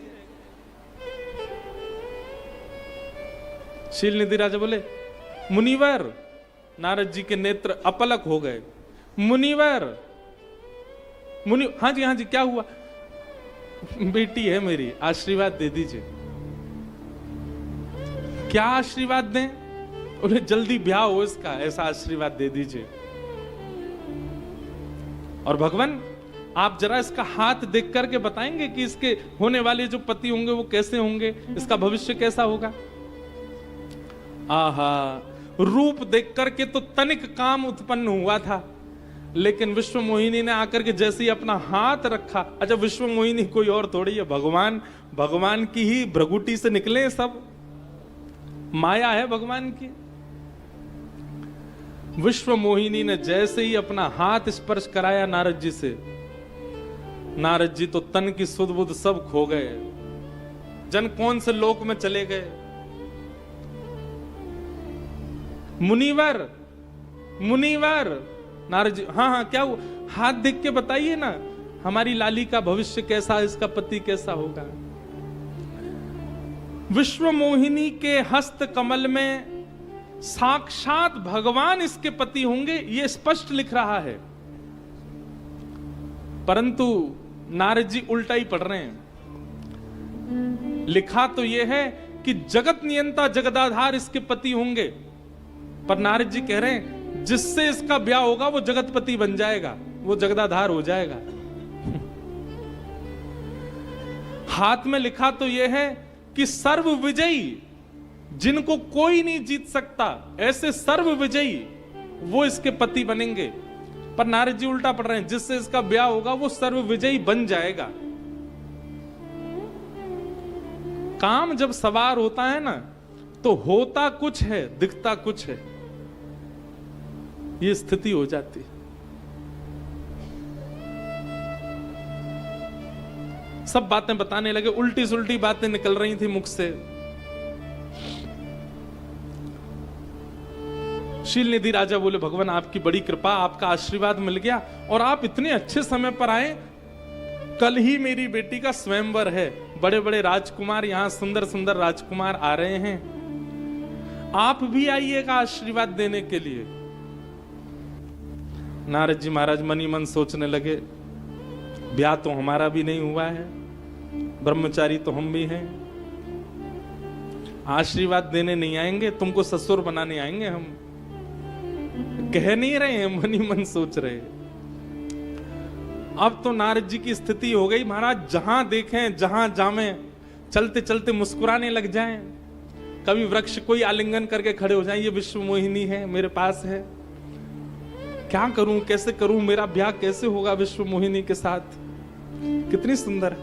शील निधि राजा बोले, मुनिवर। नारद जी के नेत्र अपलक हो गए। मुनिवर, हाँ जी क्या हुआ? बेटी है मेरी, आशीर्वाद दे दीजिए। क्या आशीर्वाद दें? उन्हें जल्दी ब्याह हो इसका, ऐसा आशीर्वाद दे दीजिए। और भगवान आप जरा इसका हाथ देख करके बताएंगे कि इसके होने वाले जो पति होंगे वो कैसे होंगे, इसका भविष्य कैसा होगा? आहा, रूप देख करके तो तनिक काम उत्पन्न हुआ था, लेकिन विश्वमोहिनी ने आकर के जैसे ही अपना हाथ रखा, अच्छा विश्वमोहिनी कोई और थोड़ी है, भगवान की ही भ्रगुटी से निकले सब, माया है भगवान की। विश्वमोहिनी ने जैसे ही अपना हाथ स्पर्श कराया नारद जी से, नारद जी तो तन की सुध बुध सब खो गए, जन कौन से लोक में चले गए। मुनिवर, मुनिवर। नारद जी, हाँ क्या हुआ? हाथ देख के बताइए ना, हमारी लाली का भविष्य कैसा, इसका पति कैसा होगा। विश्वमोहिनी के हस्त कमल में साक्षात भगवान इसके पति होंगे, ये स्पष्ट लिख रहा है, परंतु नारद जी उल्टा ही पढ़ रहे हैं। लिखा तो यह है कि जगत नियंता जगदाधार इसके पति होंगे, पर नारद जी कह रहे हैं जिससे इसका ब्याह होगा वो जगतपति बन जाएगा, वो जगदाधार हो जाएगा। हाथ में लिखा तो यह है कि सर्व विजयी, जिनको कोई नहीं जीत सकता, ऐसे सर्व विजयी वो इसके पति बनेंगे। पर नारद जी उल्टा पढ़ रहे हैं, जिससे इसका ब्याह होगा वो सर्व विजयी बन जाएगा। काम जब सवार होता है ना, तो होता कुछ है, दिखता कुछ है, ये स्थिति हो जाती है। सब बातें बताने लगे, उल्टी सुल्टी बातें निकल रही थी मुख से। शील निधि राजा बोले, भगवान आपकी बड़ी कृपा, आपका आशीर्वाद मिल गया और आप इतने अच्छे समय पर आए। कल ही मेरी बेटी का स्वयंवर है, बड़े बड़े राजकुमार, यहां सुंदर सुंदर राजकुमार आ रहे हैं, आप भी आइएगा आशीर्वाद देने के लिए। नारद जी महाराज मन ही मन सोचने लगे, ब्याह तो हमारा भी नहीं हुआ है, ब्रह्मचारी तो हम भी हैं, आशीर्वाद देने नहीं आएंगे, तुमको ससुर बनाने आएंगे हम। कह नहीं रहे हैं, मन ही मन सोच रहे। अब तो नारद जी की स्थिति हो गई महाराज, जहां देखें जहां जामें, चलते चलते मुस्कुराने लग जाएं, कभी वृक्ष कोई आलिंगन करके खड़े हो जाएं, ये विश्वमोहिनी है मेरे पास है, क्या करूं, कैसे करूं, मेरा ब्याह कैसे होगा विश्वमोहिनी के साथ, कितनी सुंदर।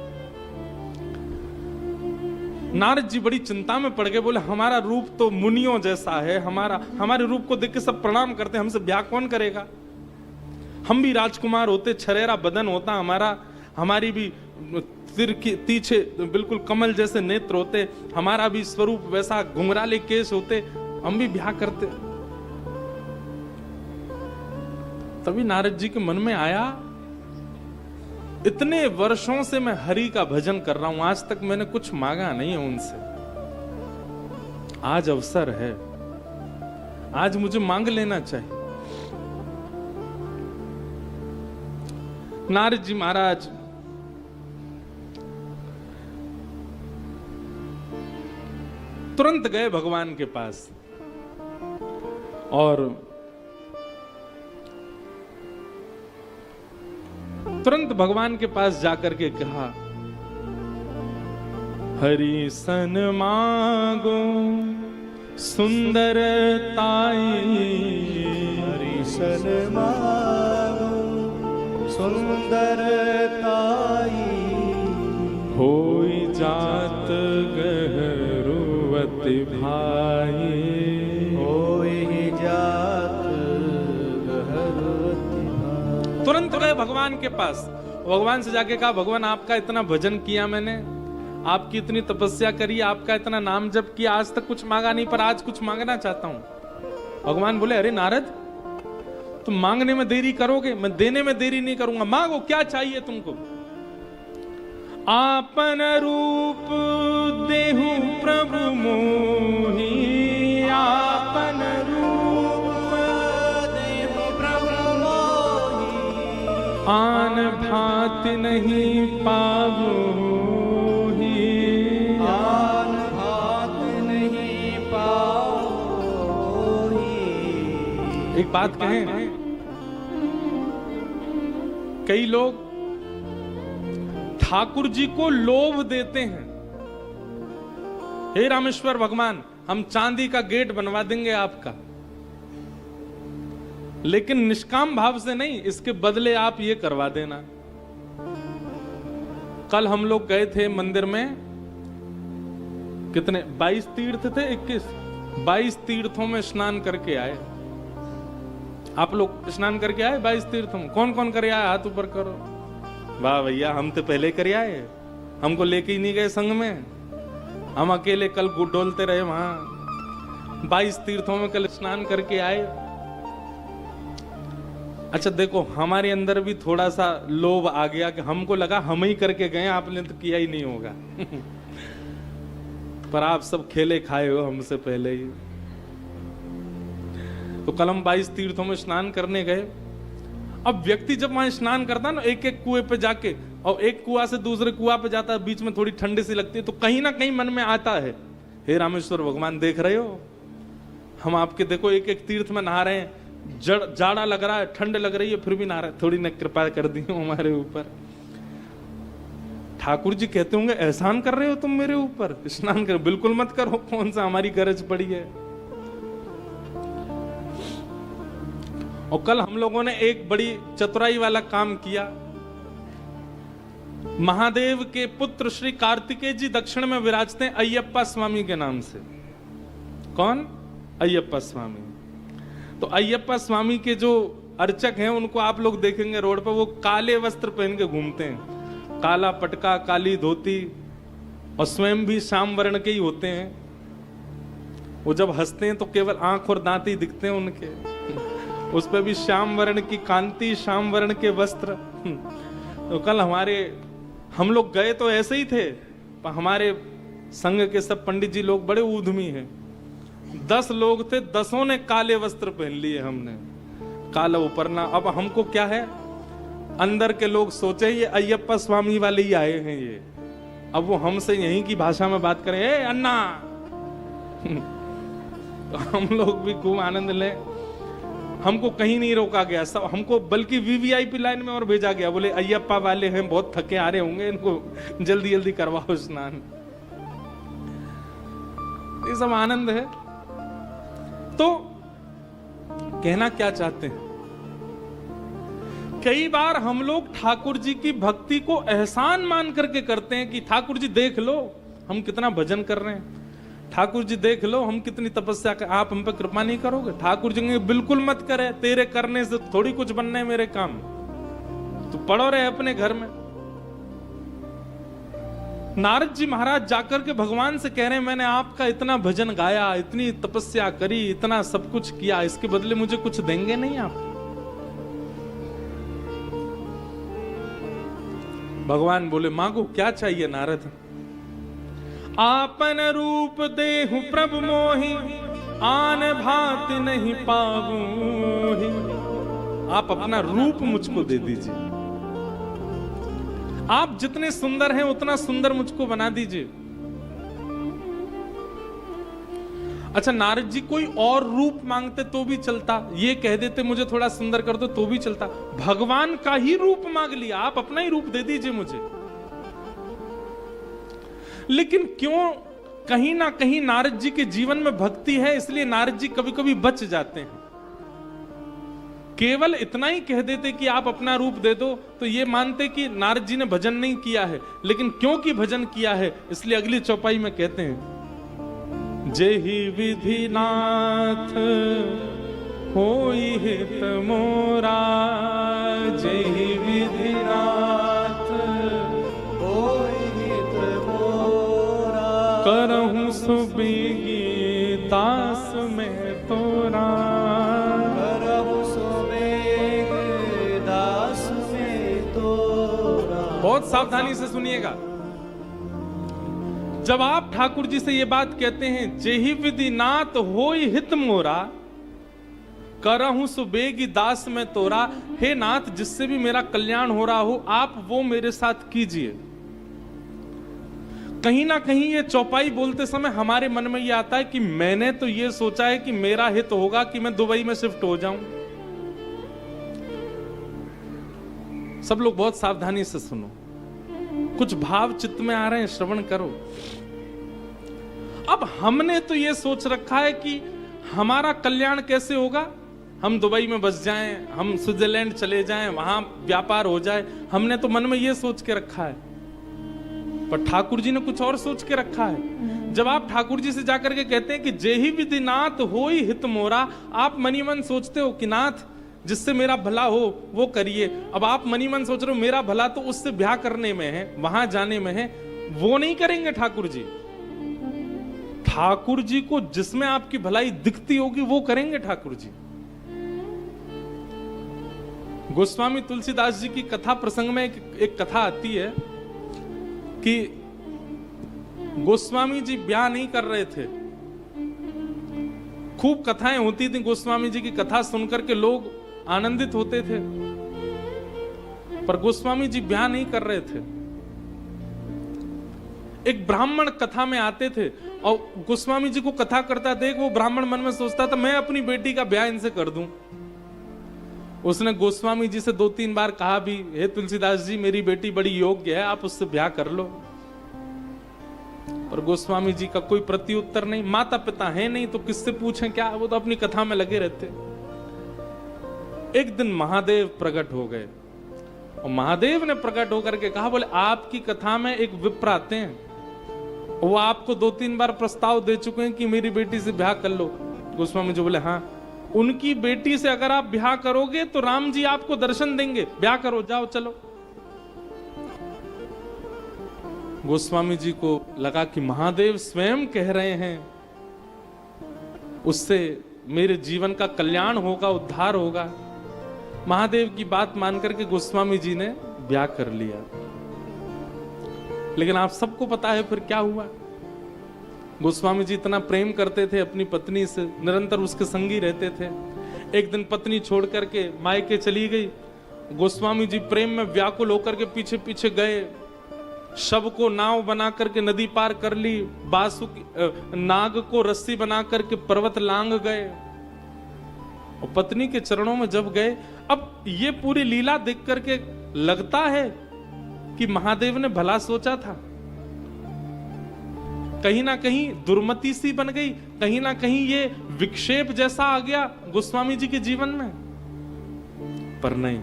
नारद जी बड़ी चिंता में पड़ गए, बोले हमारा रूप तो मुनियों जैसा है, हमारे रूप को देख के सब प्रणाम करते, हमसे ब्याह कौन करेगा? हम भी राजकुमार होते, छरेरा बदन होता हमारा, हमारी भी तीछे बिल्कुल कमल जैसे नेत्र होते, हमारा भी स्वरूप वैसा घुंघराले केस होते, हम भी ब्याह करते। तभी नारद जी के मन में आया, इतने वर्षों से मैं हरि का भजन कर रहा हूं, आज तक मैंने कुछ मांगा नहीं है उनसे, आज अवसर है, आज मुझे मांग लेना चाहिए। नारद जी महाराज तुरंत गए भगवान के पास और तुरंत भगवान के पास जाकर के कहा, हरि सन मांगो सुंदर ताई, हरि सन मांगो सुंदर ताई, होई जात गहरुवति भाई, होई जात गहरुवति भाई। तुरंत गए भगवान के पास, भगवान से जाके कहा, भगवान आपका इतना भजन किया मैंने, आपकी इतनी तपस्या करी, आपका इतना नाम जप किया, आज तक कुछ मांगा नहीं, पर आज कुछ मांगना चाहता हूं। भगवान बोले, अरे नारद, तुम मांगने में देरी करोगे, मैं देने में देरी नहीं करूंगा, मांगो क्या चाहिए तुमको। आपन रूप देहु प्रभु मोहि, आपन रूप देहु प्रभु मोहि, आन भांति नहीं पावोहि, आन भांति नहीं पावोहि। एक बात कहें, कई लोग ठाकुर जी को लोभ देते हैं, हे रामेश्वर भगवान, हम चांदी का गेट बनवा देंगे आपका, लेकिन निष्काम भाव से नहीं, इसके बदले आप ये करवा देना। कल हम लोग गए थे मंदिर में, कितने 22 तीर्थ थे, 22 तीर्थों में स्नान करके आए। आप लोग स्नान करके आए 22 तीर्थों में? कौन कौन कर आए, हाथ ऊपर करो। वाह भैया, हम तो पहले कर आए, हमको लेके ही नहीं गए संग में, हम अकेले कल डोलते रहे वहां। 22 तीर्थों में कल स्नान करके आए। अच्छा देखो, हमारे अंदर भी थोड़ा सा लोभ आ गया कि हमको लगा हम ही करके गए, आपने तो किया ही नहीं होगा। पर आप सब खेले खाए हो हमसे पहले ही। तो कल हम 22 तीर्थों में स्नान करने गए। अब व्यक्ति जब वहां स्नान करता है ना, एक एक कुएं पे जाके, और एक कुआं से दूसरे कुआं पे जाता है, बीच में थोड़ी ठंडी सी लगती है, तो कहीं ना कहीं मन में आता है, हे रामेश्वर भगवान, देख रहे हो हम आपके, देखो एक एक तीर्थ में नहा रहे हैं, जाड़ा लग रहा है, ठंड लग रही है, फिर भी नहा रहे, थोड़ी न कृपा कर दी हो हमारे ऊपर। ठाकुर जी कहते होंगे, एहसान कर रहे हो तुम मेरे ऊपर, स्नान कर। बिल्कुल मत करो, कौन सा हमारी गरज पड़ी है। और कल हम लोगों ने एक बड़ी चतुराई वाला काम किया। महादेव के पुत्र श्री कार्तिकेय जी दक्षिण में विराजते हैं अय्यप्पा स्वामी के नाम से। कौन? अय्यप्पा स्वामी। तो अय्यप्पा स्वामी के जो अर्चक हैं, उनको आप लोग देखेंगे रोड पर, वो काले वस्त्र पहन के घूमते हैं, काला पटका, काली धोती, और स्वयं भी श्याम वर्ण के ही होते हैं। वो जब हंसते हैं तो केवल आंख और दांत ही दिखते हैं उनके, उस पर भी श्याम वर्ण की कांति, श्याम वर्ण के वस्त्र। तो कल हम लोग गए तो ऐसे ही थे, पर हमारे संघ के सब पंडित जी लोग बड़े ऊधमी हैं। 10 लोग थे, 10 ने काले वस्त्र पहन लिए, हमने काला उपरना। अब हमको क्या है, अंदर के लोग सोचे ये अय्यप्पा स्वामी वाले ही आए हैं ये, अब वो हमसे यहीं की भाषा में बात करें, ए अन्ना। तो हम लोग भी खूब आनंद लें, हमको कहीं नहीं रोका गया, सब हमको बल्कि वीवीआईपी लाइन में और भेजा गया। बोले अय्यप्पा वाले हैं, बहुत थके आ रहे होंगे, इनको जल्दी जल्दी करवाओ स्नान। ये सब आनंद है। तो कहना क्या चाहते हैं, कई बार हम लोग ठाकुर जी की भक्ति को एहसान मान करके करते हैं कि ठाकुर जी देख लो, हम कितना भजन कर रहे हैं। ठाकुर जी देख लो हम कितनी तपस्या कर, आप हम पे कृपा नहीं करोगे? ठाकुर जी कहेंगे बिल्कुल मत करे, तेरे करने से थोड़ी कुछ बनने है मेरे काम, तो पड़ो रहे अपने घर में। नारद जी महाराज जाकर के भगवान से कह रहे हैं मैंने आपका इतना भजन गाया, इतनी तपस्या करी, इतना सब कुछ किया, इसके बदले मुझे कुछ देंगे नहीं आप? भगवान बोले मांगो, क्या चाहिए नारद? आपन रूप देहु प्रभु मोहि, आन भात नहीं पाऊं। आप अपना रूप मुझको दे दीजिए, आप जितने सुंदर हैं उतना सुंदर मुझको बना दीजिए। अच्छा नारद जी कोई और रूप मांगते तो भी चलता, ये कह देते मुझे थोड़ा सुंदर कर दो तो भी चलता। भगवान का ही रूप मांग लिया, आप अपना ही रूप दे दीजिए मुझे। लेकिन क्यों कहीं ना कहीं नारद जी के जीवन में भक्ति है, इसलिए नारद जी कभी कभी बच जाते हैं। केवल इतना ही कह देते कि आप अपना रूप दे दो तो ये मानते कि नारद जी ने भजन नहीं किया है, लेकिन क्योंकि भजन किया है इसलिए अगली चौपाई में कहते हैं जेहि विधि नाथ होई हित मोरा, जेहि विधि नाथ होई हित मोरा, करहूं सुबेगी दास में तोरा। करहु सुबेग दास में तोरा। बहुत सावधानी से सुनिएगा। जब आप ठाकुर जी से ये बात कहते हैं जेहि विधि नाथ होई हित मोरा, करहूं सुबेगी दास में तोरा, हे नाथ जिससे भी मेरा कल्याण हो रहा हो आप वो मेरे साथ कीजिए। कहीं ना कहीं ये चौपाई बोलते समय हमारे मन में ये आता है कि मैंने तो ये सोचा है कि मेरा हित होगा कि मैं दुबई में शिफ्ट हो जाऊं। सब लोग बहुत सावधानी से सुनो, कुछ भाव चित्त में आ रहे हैं, श्रवण करो। अब हमने तो ये सोच रखा है कि हमारा कल्याण कैसे होगा, हम दुबई में बस जाएं, हम स्विट्जरलैंड चले जाएं, वहां व्यापार हो जाए। हमने तो मन में ये सोच के रखा है, पर ठाकुर जी ने कुछ और सोच के रखा है। जब आप ठाकुर जी से जाकर के कहते हैं कि जेहि विधि नाथ होई हित मोरा, आप मनी मन सोचते हो कि नाथ जिससे मेरा भला हो वो करिए। अब आप मनी मन सोच रहे हो मेरा भला तो उससे ब्याह करने में है, वहां जाने में है, वो नहीं करेंगे ठाकुर जी। ठाकुर जी को जिसमें आपकी भलाई दिखती होगी वो करेंगे ठाकुर जी। गोस्वामी तुलसीदास जी की कथा प्रसंग में एक कथा आती है कि गोस्वामी जी ब्याह नहीं कर रहे थे। खूब कथाएं होती थी, गोस्वामी जी की कथा सुनकर के लोग आनंदित होते थे, पर गोस्वामी जी ब्याह नहीं कर रहे थे। एक ब्राह्मण कथा में आते थे और गोस्वामी जी को कथा करता देख वो ब्राह्मण मन में सोचता था मैं अपनी बेटी का ब्याह इनसे कर दूं। उसने गोस्वामी जी से 2-3 बार कहा भी, हे तुलसीदास जी मेरी बेटी बड़ी योग्य है, आप उससे ब्याह कर लो। और गोस्वामी जी का कोई प्रत्युत्तर नहीं, माता पिता है नहीं तो किससे पूछें क्या, वो तो अपनी कथा में लगे रहते। एक दिन महादेव प्रकट हो गए और महादेव ने प्रकट होकर के कहा, बोले आपकी कथा में एक विप्र आते हैं, वो आपको 2-3 बार प्रस्ताव दे चुके हैं कि मेरी बेटी से ब्याह कर लो। गोस्वामी जी बोले हाँ, उनकी बेटी से अगर आप ब्याह करोगे तो राम जी आपको दर्शन देंगे, ब्याह करो, जाओ चलो। गोस्वामी जी को लगा कि महादेव स्वयं कह रहे हैं, उससे मेरे जीवन का कल्याण होगा, उद्धार होगा। महादेव की बात मान करके गोस्वामी जी ने ब्याह कर लिया। लेकिन आप सबको पता है फिर क्या हुआ। गोस्वामी जी इतना प्रेम करते थे अपनी पत्नी से, निरंतर उसके संगी रहते थे। एक दिन पत्नी छोड़ करके मायके चली गई। गोस्वामी जी प्रेम में व्याकुल होकर के पीछे पीछे गए, शव को नाव बना करके नदी पार कर ली, बासुकी नाग को रस्सी बना करके पर्वत लांग गए और पत्नी के चरणों में जब गए। अब ये पूरी लीला देख करके लगता है कि महादेव ने भला सोचा था, कहीं ना कहीं दुर्मति सी बन गई, कहीं ना कहीं ये विक्षेप जैसा आ गया गोस्वामी जी के जीवन में, पर नहीं।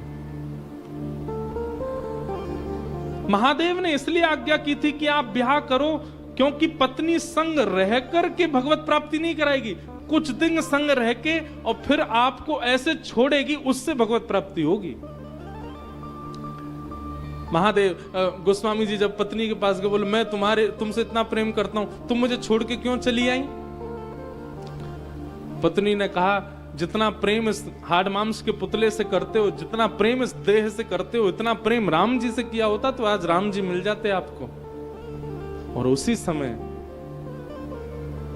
महादेव ने इसलिए आज्ञा की थी कि आप ब्याह करो क्योंकि पत्नी संग रह कर के भगवत प्राप्ति नहीं कराएगी, कुछ दिन संग रह के और फिर आपको ऐसे छोड़ेगी, उससे भगवत प्राप्ति होगी। महादेव गोस्वामी जी जब पत्नी के पास गए, बोले मैं तुमसे इतना प्रेम करता हूं, तुम मुझे छोड़ के क्यों चली आई? पत्नी ने कहा, जितना प्रेम इस हाड़ मांस के पुतले से करते हो, जितना प्रेम इस देह से करते हो, इतना प्रेम राम जी से किया होता तो आज राम जी मिल जाते आपको। और उसी समय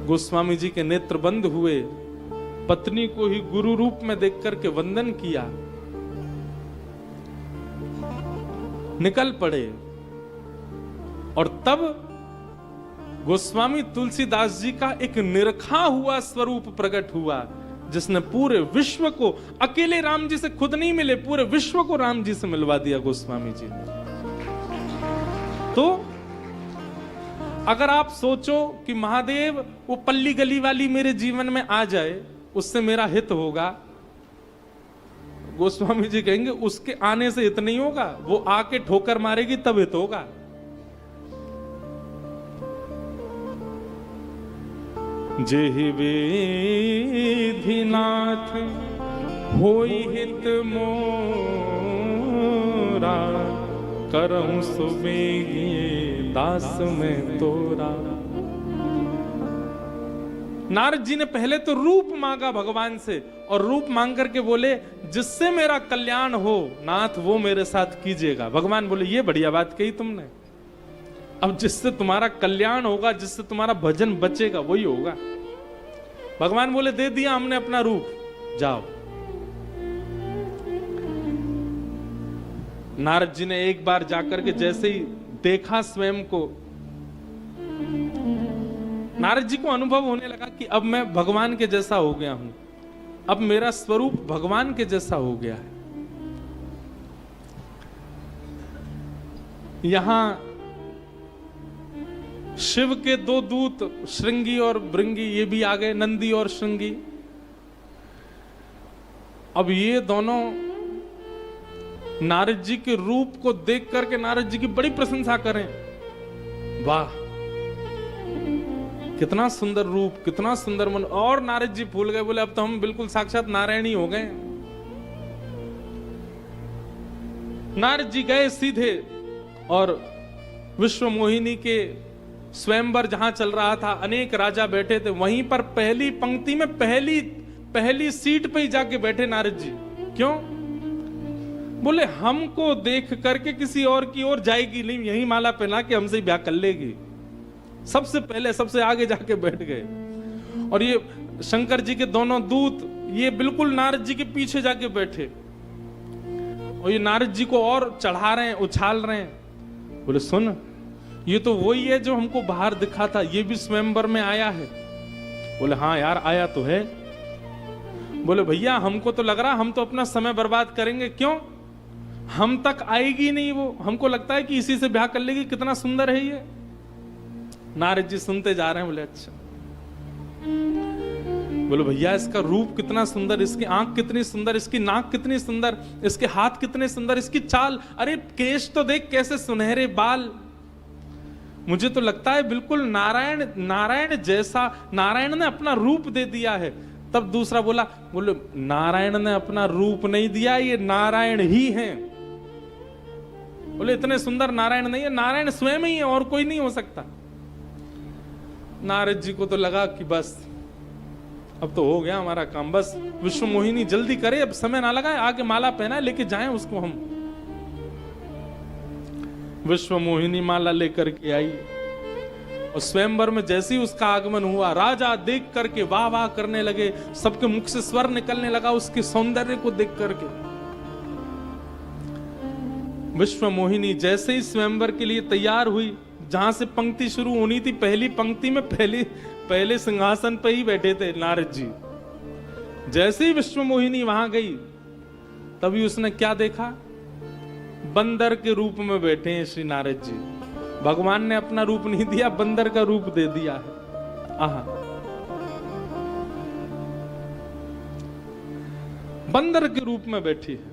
गोस्वामी जी के नेत्र बंद हुए, पत्नी को ही गुरु रूप में देख करके वंदन किया, निकल पड़े। और तब गोस्वामी तुलसीदास जी का एक निरखा हुआ स्वरूप प्रकट हुआ, जिसने पूरे विश्व को, अकेले राम जी से खुद नहीं मिले, पूरे विश्व को राम जी से मिलवा दिया गोस्वामी जी। तो अगर आप सोचो कि महादेव वो पल्ली गली वाली मेरे जीवन में आ जाए, उससे मेरा हित होगा, गोस्वामी जी कहेंगे उसके आने से हित नहीं होगा, वो आके ठोकर मारेगी तब हित होगा। जेहि विधिनाथ होई हित मोरा, करहूं सुबेगी दास में तोरा। नारद जी ने पहले तो रूप मांगा भगवान से, और रूप मांग करके बोले जिससे मेरा कल्याण हो नाथ वो मेरे साथ कीजिएगा। भगवान बोले ये बढ़िया बात कही तुमने, अब जिससे तुम्हारा कल्याण होगा, जिससे तुम्हारा भजन बचेगा वही होगा। भगवान बोले दे दिया हमने अपना रूप, जाओ। नारद जी ने एक बार जाकर के जैसे ही देखा स्वयं को, नारद जी को अनुभव होने लगा कि अब मैं भगवान के जैसा हो गया हूं, अब मेरा स्वरूप भगवान के जैसा हो गया है। यहां शिव के दो दूत श्रृंगी और भृंगी ये भी आ गए, नंदी और श्रृंगी। अब ये दोनों नारद जी के रूप को देख करके नारद जी की बड़ी प्रशंसा करें, वाह कितना सुंदर रूप, कितना सुंदर मन। और नारद जी भूल गए, बोले अब तो हम बिल्कुल साक्षात नारायण ही हो गए। नारद जी गए सीधे और विश्व मोहिनी के स्वयंवर जहां चल रहा था, अनेक राजा बैठे थे, वहीं पर पहली पंक्ति में पहली सीट पे ही जाके बैठे नारद जी। क्यों? बोले हमको देख करके किसी और की ओर जाएगी नहीं, यही माला पहना के हमसे ब्याह कर लेगी। सबसे पहले सबसे आगे जाके बैठ गए। और ये शंकर जी के दोनों दूत ये बिल्कुल नारद जी के पीछे जाके बैठे, और ये नारद जी को और चढ़ा रहे हैं, उछाल रहे हैं। बोले सुन, ये तो वही है जो हमको बाहर दिखा था, ये भी स्वयंवर में आया है। बोले हाँ यार आया तो है। बोले भैया हमको तो लग रहा हम तो अपना समय बर्बाद करेंगे। क्यों? हम तक आएगी नहीं वो, हमको लगता है कि इसी से ब्याह कर लेगी, कितना सुंदर है ये। नारद जी सुनते जा रहे हैं। बोले अच्छा। बोले भैया इसका रूप कितना सुंदर, इसकी आंख कितनी सुंदर, इसकी नाक कितनी सुंदर, इसके हाथ कितने सुंदर, इसकी चाल, अरे केश तो देख कैसे सुनहरे बाल। मुझे तो लगता है बिल्कुल नारायण जैसा, नारायण ने अपना रूप दे दिया है। तब दूसरा बोला, बोले नारायण ने अपना रूप नहीं दिया, ये नारायण ही हैं। बोले इतने सुंदर नारायण नहीं है, नारायण स्वयं ही है और कोई नहीं हो सकता। नारद जी को तो लगा कि बस अब तो हो गया हमारा काम, बस विश्व मोहिनी जल्दी करे, अब समय ना लगाए, आगे माला पहनाए, लेके जाएं उसको हम। विश्व मोहिनी माला लेकर के आई, और स्वयंवर में जैसे ही उसका आगमन हुआ, राजा देख करके वाह वाह करने लगे, सबके मुख से स्वर निकलने लगा उसके सौंदर्य को देख करके। विश्व मोहिनी जैसे ही स्वयंवर के लिए तैयार हुई, जहां से पंक्ति शुरू होनी थी, पहली पंक्ति में पहले सिंहासन पर ही बैठे थे नारद जी। जैसे ही विश्व मोहिनी वहां गई, तभी उसने क्या देखा? बंदर के रूप में बैठे हैं श्री नारद जी। भगवान ने अपना रूप नहीं दिया, बंदर का रूप दे दिया है। आहा, बंदर के रूप में बैठी है।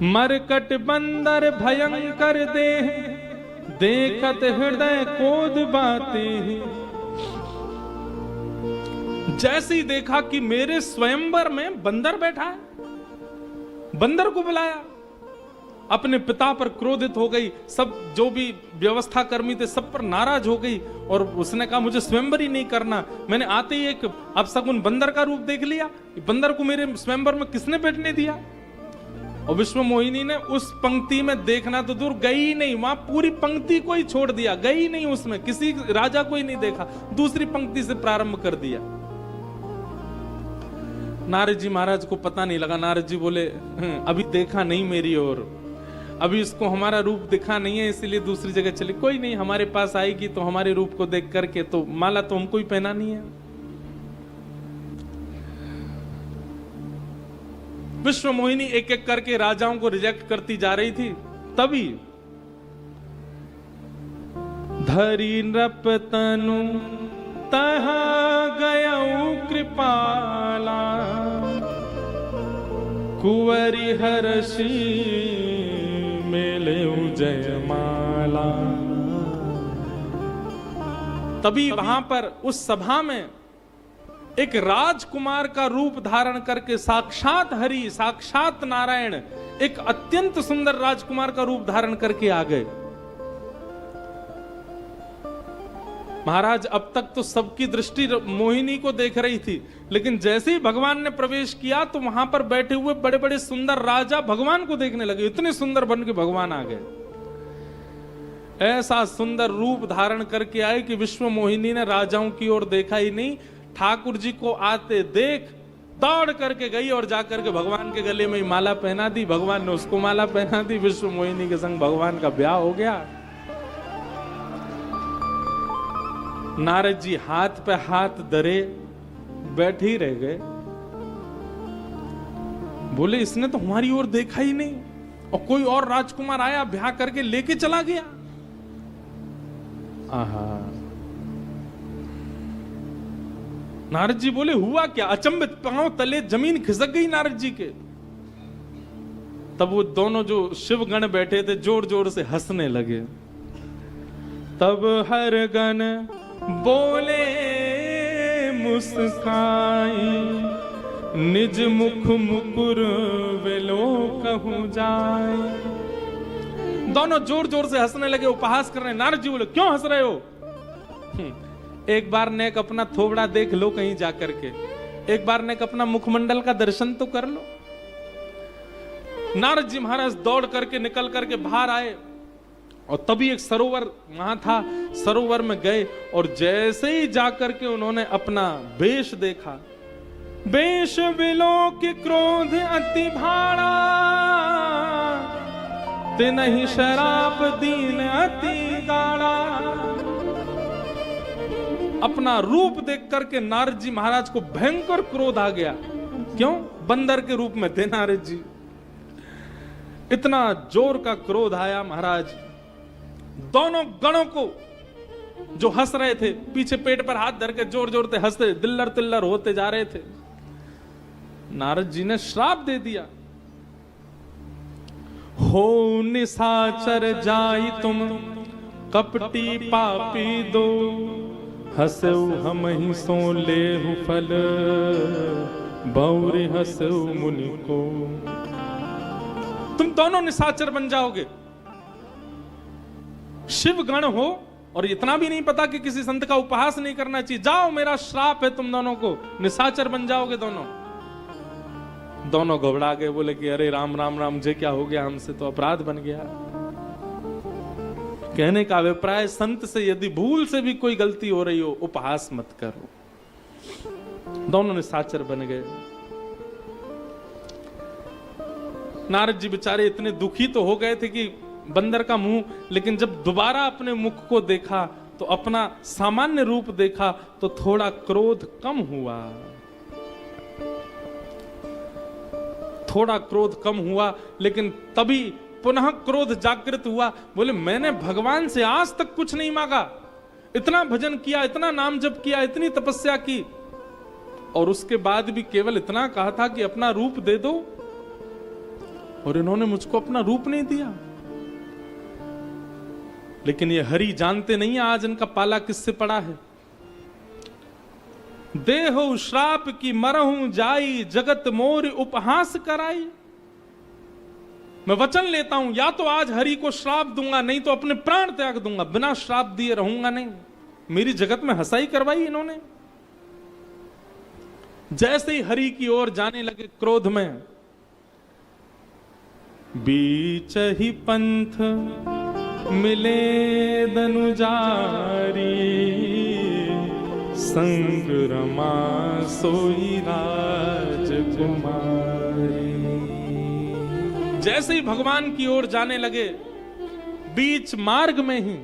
मरकट बंदर भयंकर देह, देखत हृदय कोद बातें। जैसे ही देखा कि मेरे स्वयंवर में बंदर बैठा है, बंदर को बुलाया, अपने पिता पर क्रोधित हो गई। सब जो भी व्यवस्था कर्मी थे सब पर नाराज हो गई और उसने कहा मुझे स्वयंवर ही नहीं करना। मैंने आते ही एक अपशकुन बंदर का रूप देख लिया, बंदर को मेरे स्वयंवर में किसने बैठने दिया। और विश्व मोहिनी ने उस पंक्ति में देखना तो दूर गई ही नहीं, वहां पूरी पंक्ति को ही छोड़ दिया, गई ही नहीं उसमें, किसी राजा को ही नहीं देखा, दूसरी पंक्ति से प्रारंभ कर दिया। नारद जी महाराज को पता नहीं लगा। नारद जी बोले अभी देखा नहीं मेरी ओर, अभी इसको हमारा रूप दिखा नहीं है, इसीलिए दूसरी जगह चले। कोई नहीं, हमारे पास आएगी तो हमारे रूप को देख करके, तो माला तो हमको ही पहनानी है। विश्व मोहिनी एक एक करके राजाओं को रिजेक्ट करती जा रही थी। तभी धरी नृप तनु तहा गयऊ कृपाला, कुंवरी हर्षी मेले जयमाला। तभी वहां पर उस सभा में एक राजकुमार का रूप धारण करके साक्षात हरि, साक्षात नारायण, एक अत्यंत सुंदर राजकुमार का रूप धारण करके आ गए। महाराज अब तक तो सबकी दृष्टि मोहिनी को देख रही थी, लेकिन जैसे ही भगवान ने प्रवेश किया तो वहां पर बैठे हुए बड़े बड़े सुंदर राजा भगवान को देखने लगे। इतने सुंदर बन के भगवान आ गए, ऐसा सुंदर रूप धारण करके आए कि विश्व मोहिनी ने राजाओं की ओर देखा ही नहीं, ठाकुर जी को आते देख दौड़ करके गई और जाकर के भगवान के गले में माला पहना दी। भगवान ने उसको माला पहना दी, विश्व मोहिनी के संग भगवान का ब्याह हो गया। नारद जी हाथ पे हाथ धरे बैठे ही रह गए। बोले इसने तो हमारी ओर देखा ही नहीं, और कोई और राजकुमार आया ब्याह करके लेके चला गया। आहा, नारद जी बोले हुआ क्या? अचंभित, पांव तले जमीन खिसक गई नारद जी के। तब वो दोनों जो शिवगण बैठे थे जोर जोर से हंसने लगे। तब हर गण बोले मुस्काई, निज मुख मुकुर वेलो कहूं जाए। दोनों जोर जोर से हंसने लगे, उपहास कर रहे हैं। नारद जी बोले क्यों हंस रहे हो? एक बार नेक अपना थोबड़ा देख लो कहीं जाकर के, एक बार नेक अपना मुखमंडल का दर्शन तो कर लो। नारद जी महाराज दौड़ करके निकल करके बाहर आए और तभी एक सरोवर वहां था, सरोवर में गए और जैसे ही जाकर के उन्होंने अपना वेश देखा, वेश विलोक क्रोध अति भाड़ा, ते नहीं शराब दीन अति गाड़ा। अपना रूप देख करके नारद जी महाराज को भयंकर क्रोध आ गया। क्यों? बंदर के रूप में थे नारद जी। इतना जोर का क्रोध आया महाराज, दोनों गणों को जो हंस रहे थे पीछे पेट पर हाथ धर के जोर जोर से हंसते दिल्लर तिल्लर होते जा रहे थे। नारद जी ने श्राप दे दिया, हो निशाचर जाई तुम कपटी पापी दो, हंसऊ हम ही सो लेहु फल, बौरे हंसऊ मुनि को। तुम दोनों निशाचर बन जाओगे। शिव गण हो और इतना भी नहीं पता कि किसी संत का उपहास नहीं करना चाहिए। जाओ, मेरा श्राप है तुम दोनों को, निशाचर बन जाओगे दोनों। दोनों घबरा गए, बोले कि अरे राम राम राम, जे क्या हो गया, हमसे तो अपराध बन गया। कहने का अभिप्राय, संत से यदि भूल से भी कोई गलती हो रही हो, उपहास मत करो। दोनों निशाचर बन गए। नारद जी बेचारे इतने दुखी तो हो गए थे कि बंदर का मुंह, लेकिन जब दोबारा अपने मुख को देखा तो अपना सामान्य रूप देखा तो थोड़ा क्रोध कम हुआ, थोड़ा क्रोध कम हुआ। लेकिन तभी पुनः क्रोध जागृत हुआ। बोले मैंने भगवान से आज तक कुछ नहीं मांगा, इतना भजन किया, इतना नाम जप किया, इतनी तपस्या की, और उसके बाद भी केवल इतना कहा था कि अपना रूप दे दो। और इन्होंने मुझको अपना रूप नहीं दिया। लेकिन ये हरि जानते नहीं आज इनका पाला किससे पड़ा है। देहो श्राप की मरहूं जाई, जगत मोर उपहास कराई। मैं वचन लेता हूं, या तो आज हरि को श्राप दूंगा, नहीं तो अपने प्राण त्याग दूंगा, बिना श्राप दिए रहूंगा नहीं। मेरी जगत में हंसाई करवाई इन्होंने। जैसे ही हरि की ओर जाने लगे क्रोध में, बीच ही पंथ मिले दनुजारी, संग रमा सोई राजकुमारी। जैसे ही भगवान की ओर जाने लगे, बीच मार्ग में ही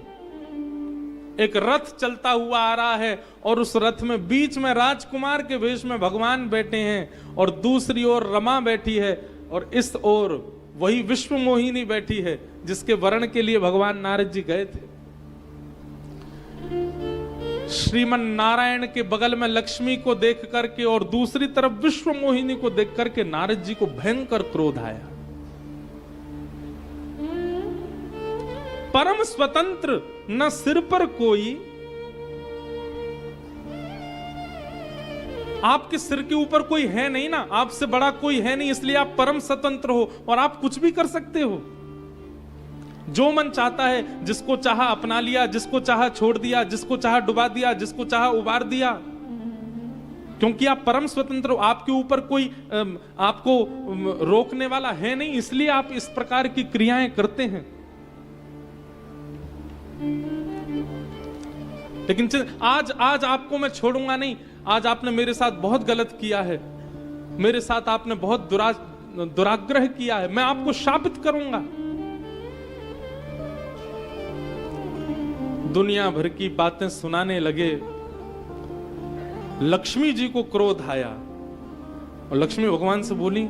एक रथ चलता हुआ आ रहा है और उस रथ में बीच में राजकुमार के वेश में भगवान बैठे हैं और दूसरी ओर रमा बैठी है और इस ओर वही विश्व मोहिनी बैठी है जिसके वर्ण के लिए भगवान नारद जी गए थे। श्रीमन नारायण के बगल में लक्ष्मी को देख करके और दूसरी तरफ विश्व मोहिनी को देख करके नारद जी को भयंकर क्रोध आया। परम स्वतंत्र न सिर पर कोई, आपके सिर के ऊपर कोई है नहीं ना, आपसे बड़ा कोई है नहीं, इसलिए आप परम स्वतंत्र हो और आप कुछ भी कर सकते हो। जो मन चाहता है, जिसको चाहा अपना लिया, जिसको चाहा छोड़ दिया, जिसको चाहा डुबा दिया, जिसको चाहा उबार दिया, क्योंकि आप परम स्वतंत्र हो। आपके ऊपर कोई आपको रोकने वाला है नहीं, इसलिए आप इस प्रकार की क्रियाएं करते हैं। लेकिन आज आपको मैं छोड़ूंगा नहीं। आज आपने मेरे साथ बहुत गलत किया है, मेरे साथ आपने बहुत दुराग्रह किया है, मैं आपको शापित करूंगा। दुनिया भर की बातें सुनाने लगे। लक्ष्मी जी को क्रोध आया और लक्ष्मी भगवान से बोली,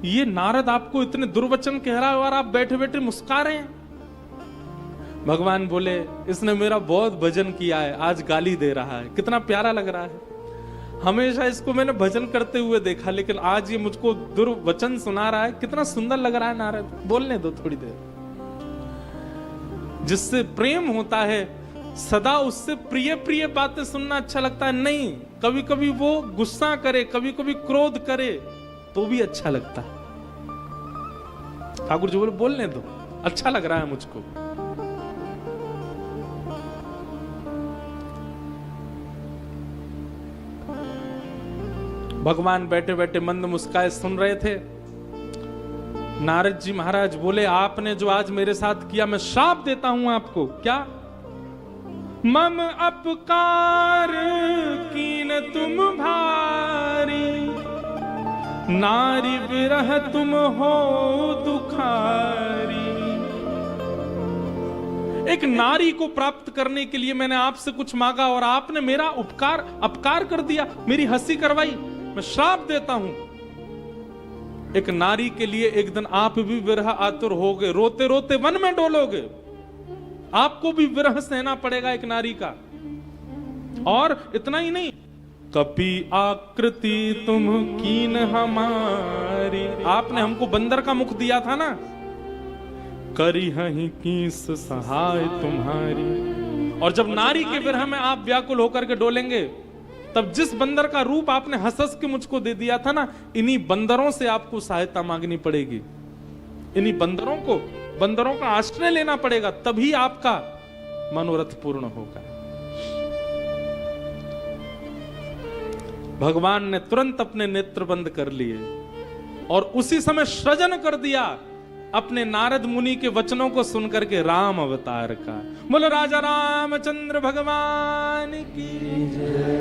ये नारद आपको इतने दुर्वचन कह रहा है और आप बैठे बैठे मुस्कुरा रहे हैं। भगवान बोले, इसने मेरा बहुत भजन किया है, आज गाली दे रहा है। कितना प्यारा लग रहा है। हमेशा इसको मैंने भजन करते हुए देखा, लेकिन आज ये मुझको दुर्वचन सुना रहा है। कितना सुंदर लग रहा है नारद, बोलने दो थोड़ी देर। जिससे प्रेम होता है सदा उससे प्रिय प्रिय बातें सुनना अच्छा लगता है। नहीं, कभी कभी वो गुस्सा करे, कभी कभी क्रोध करे तो भी अच्छा लगता है। ठाकुर जी बोले, बोलने दो, अच्छा लग रहा है मुझको। भगवान बैठे बैठे मंद मुस्काए सुन रहे थे। नारद जी महाराज बोले, आपने जो आज मेरे साथ किया, मैं श्राप देता हूं आपको। क्या? मम अपकार कीन तुम भारी, नारी विरह तुम हो दुखारी। एक नारी को प्राप्त करने के लिए मैंने आपसे कुछ मांगा और आपने मेरा अपकार कर दिया, मेरी हंसी करवाई। मैं श्राप देता हूं, एक नारी के लिए एक दिन आप भी विरह आतुर होगे, रोते रोते वन में डोलोगे। आपको भी विरह सहना पड़ेगा एक नारी का। और इतना ही नहीं, कपि आकृति तुम कीन हमारी, आपने हमको बंदर का मुख दिया था ना, करी हहीं कीस सहाय तुम्हारी। और जब नारी के विरह में आप व्याकुल होकर के डोलेंगे, तब जिस बंदर का रूप आपने हंस के मुझको दे दिया था ना, इन्हीं बंदरों से आपको सहायता मांगनी पड़ेगी। इन्हीं बंदरों का आश्रय लेना पड़ेगा, तभी आपका मनोरथ पूर्ण होगा। भगवान ने तुरंत अपने नेत्र बंद कर लिए और उसी समय सृजन कर दिया अपने नारद मुनि के वचनों को सुनकर के राम अवतार का। बोलो राजा रामचंद्र भगवान की जय।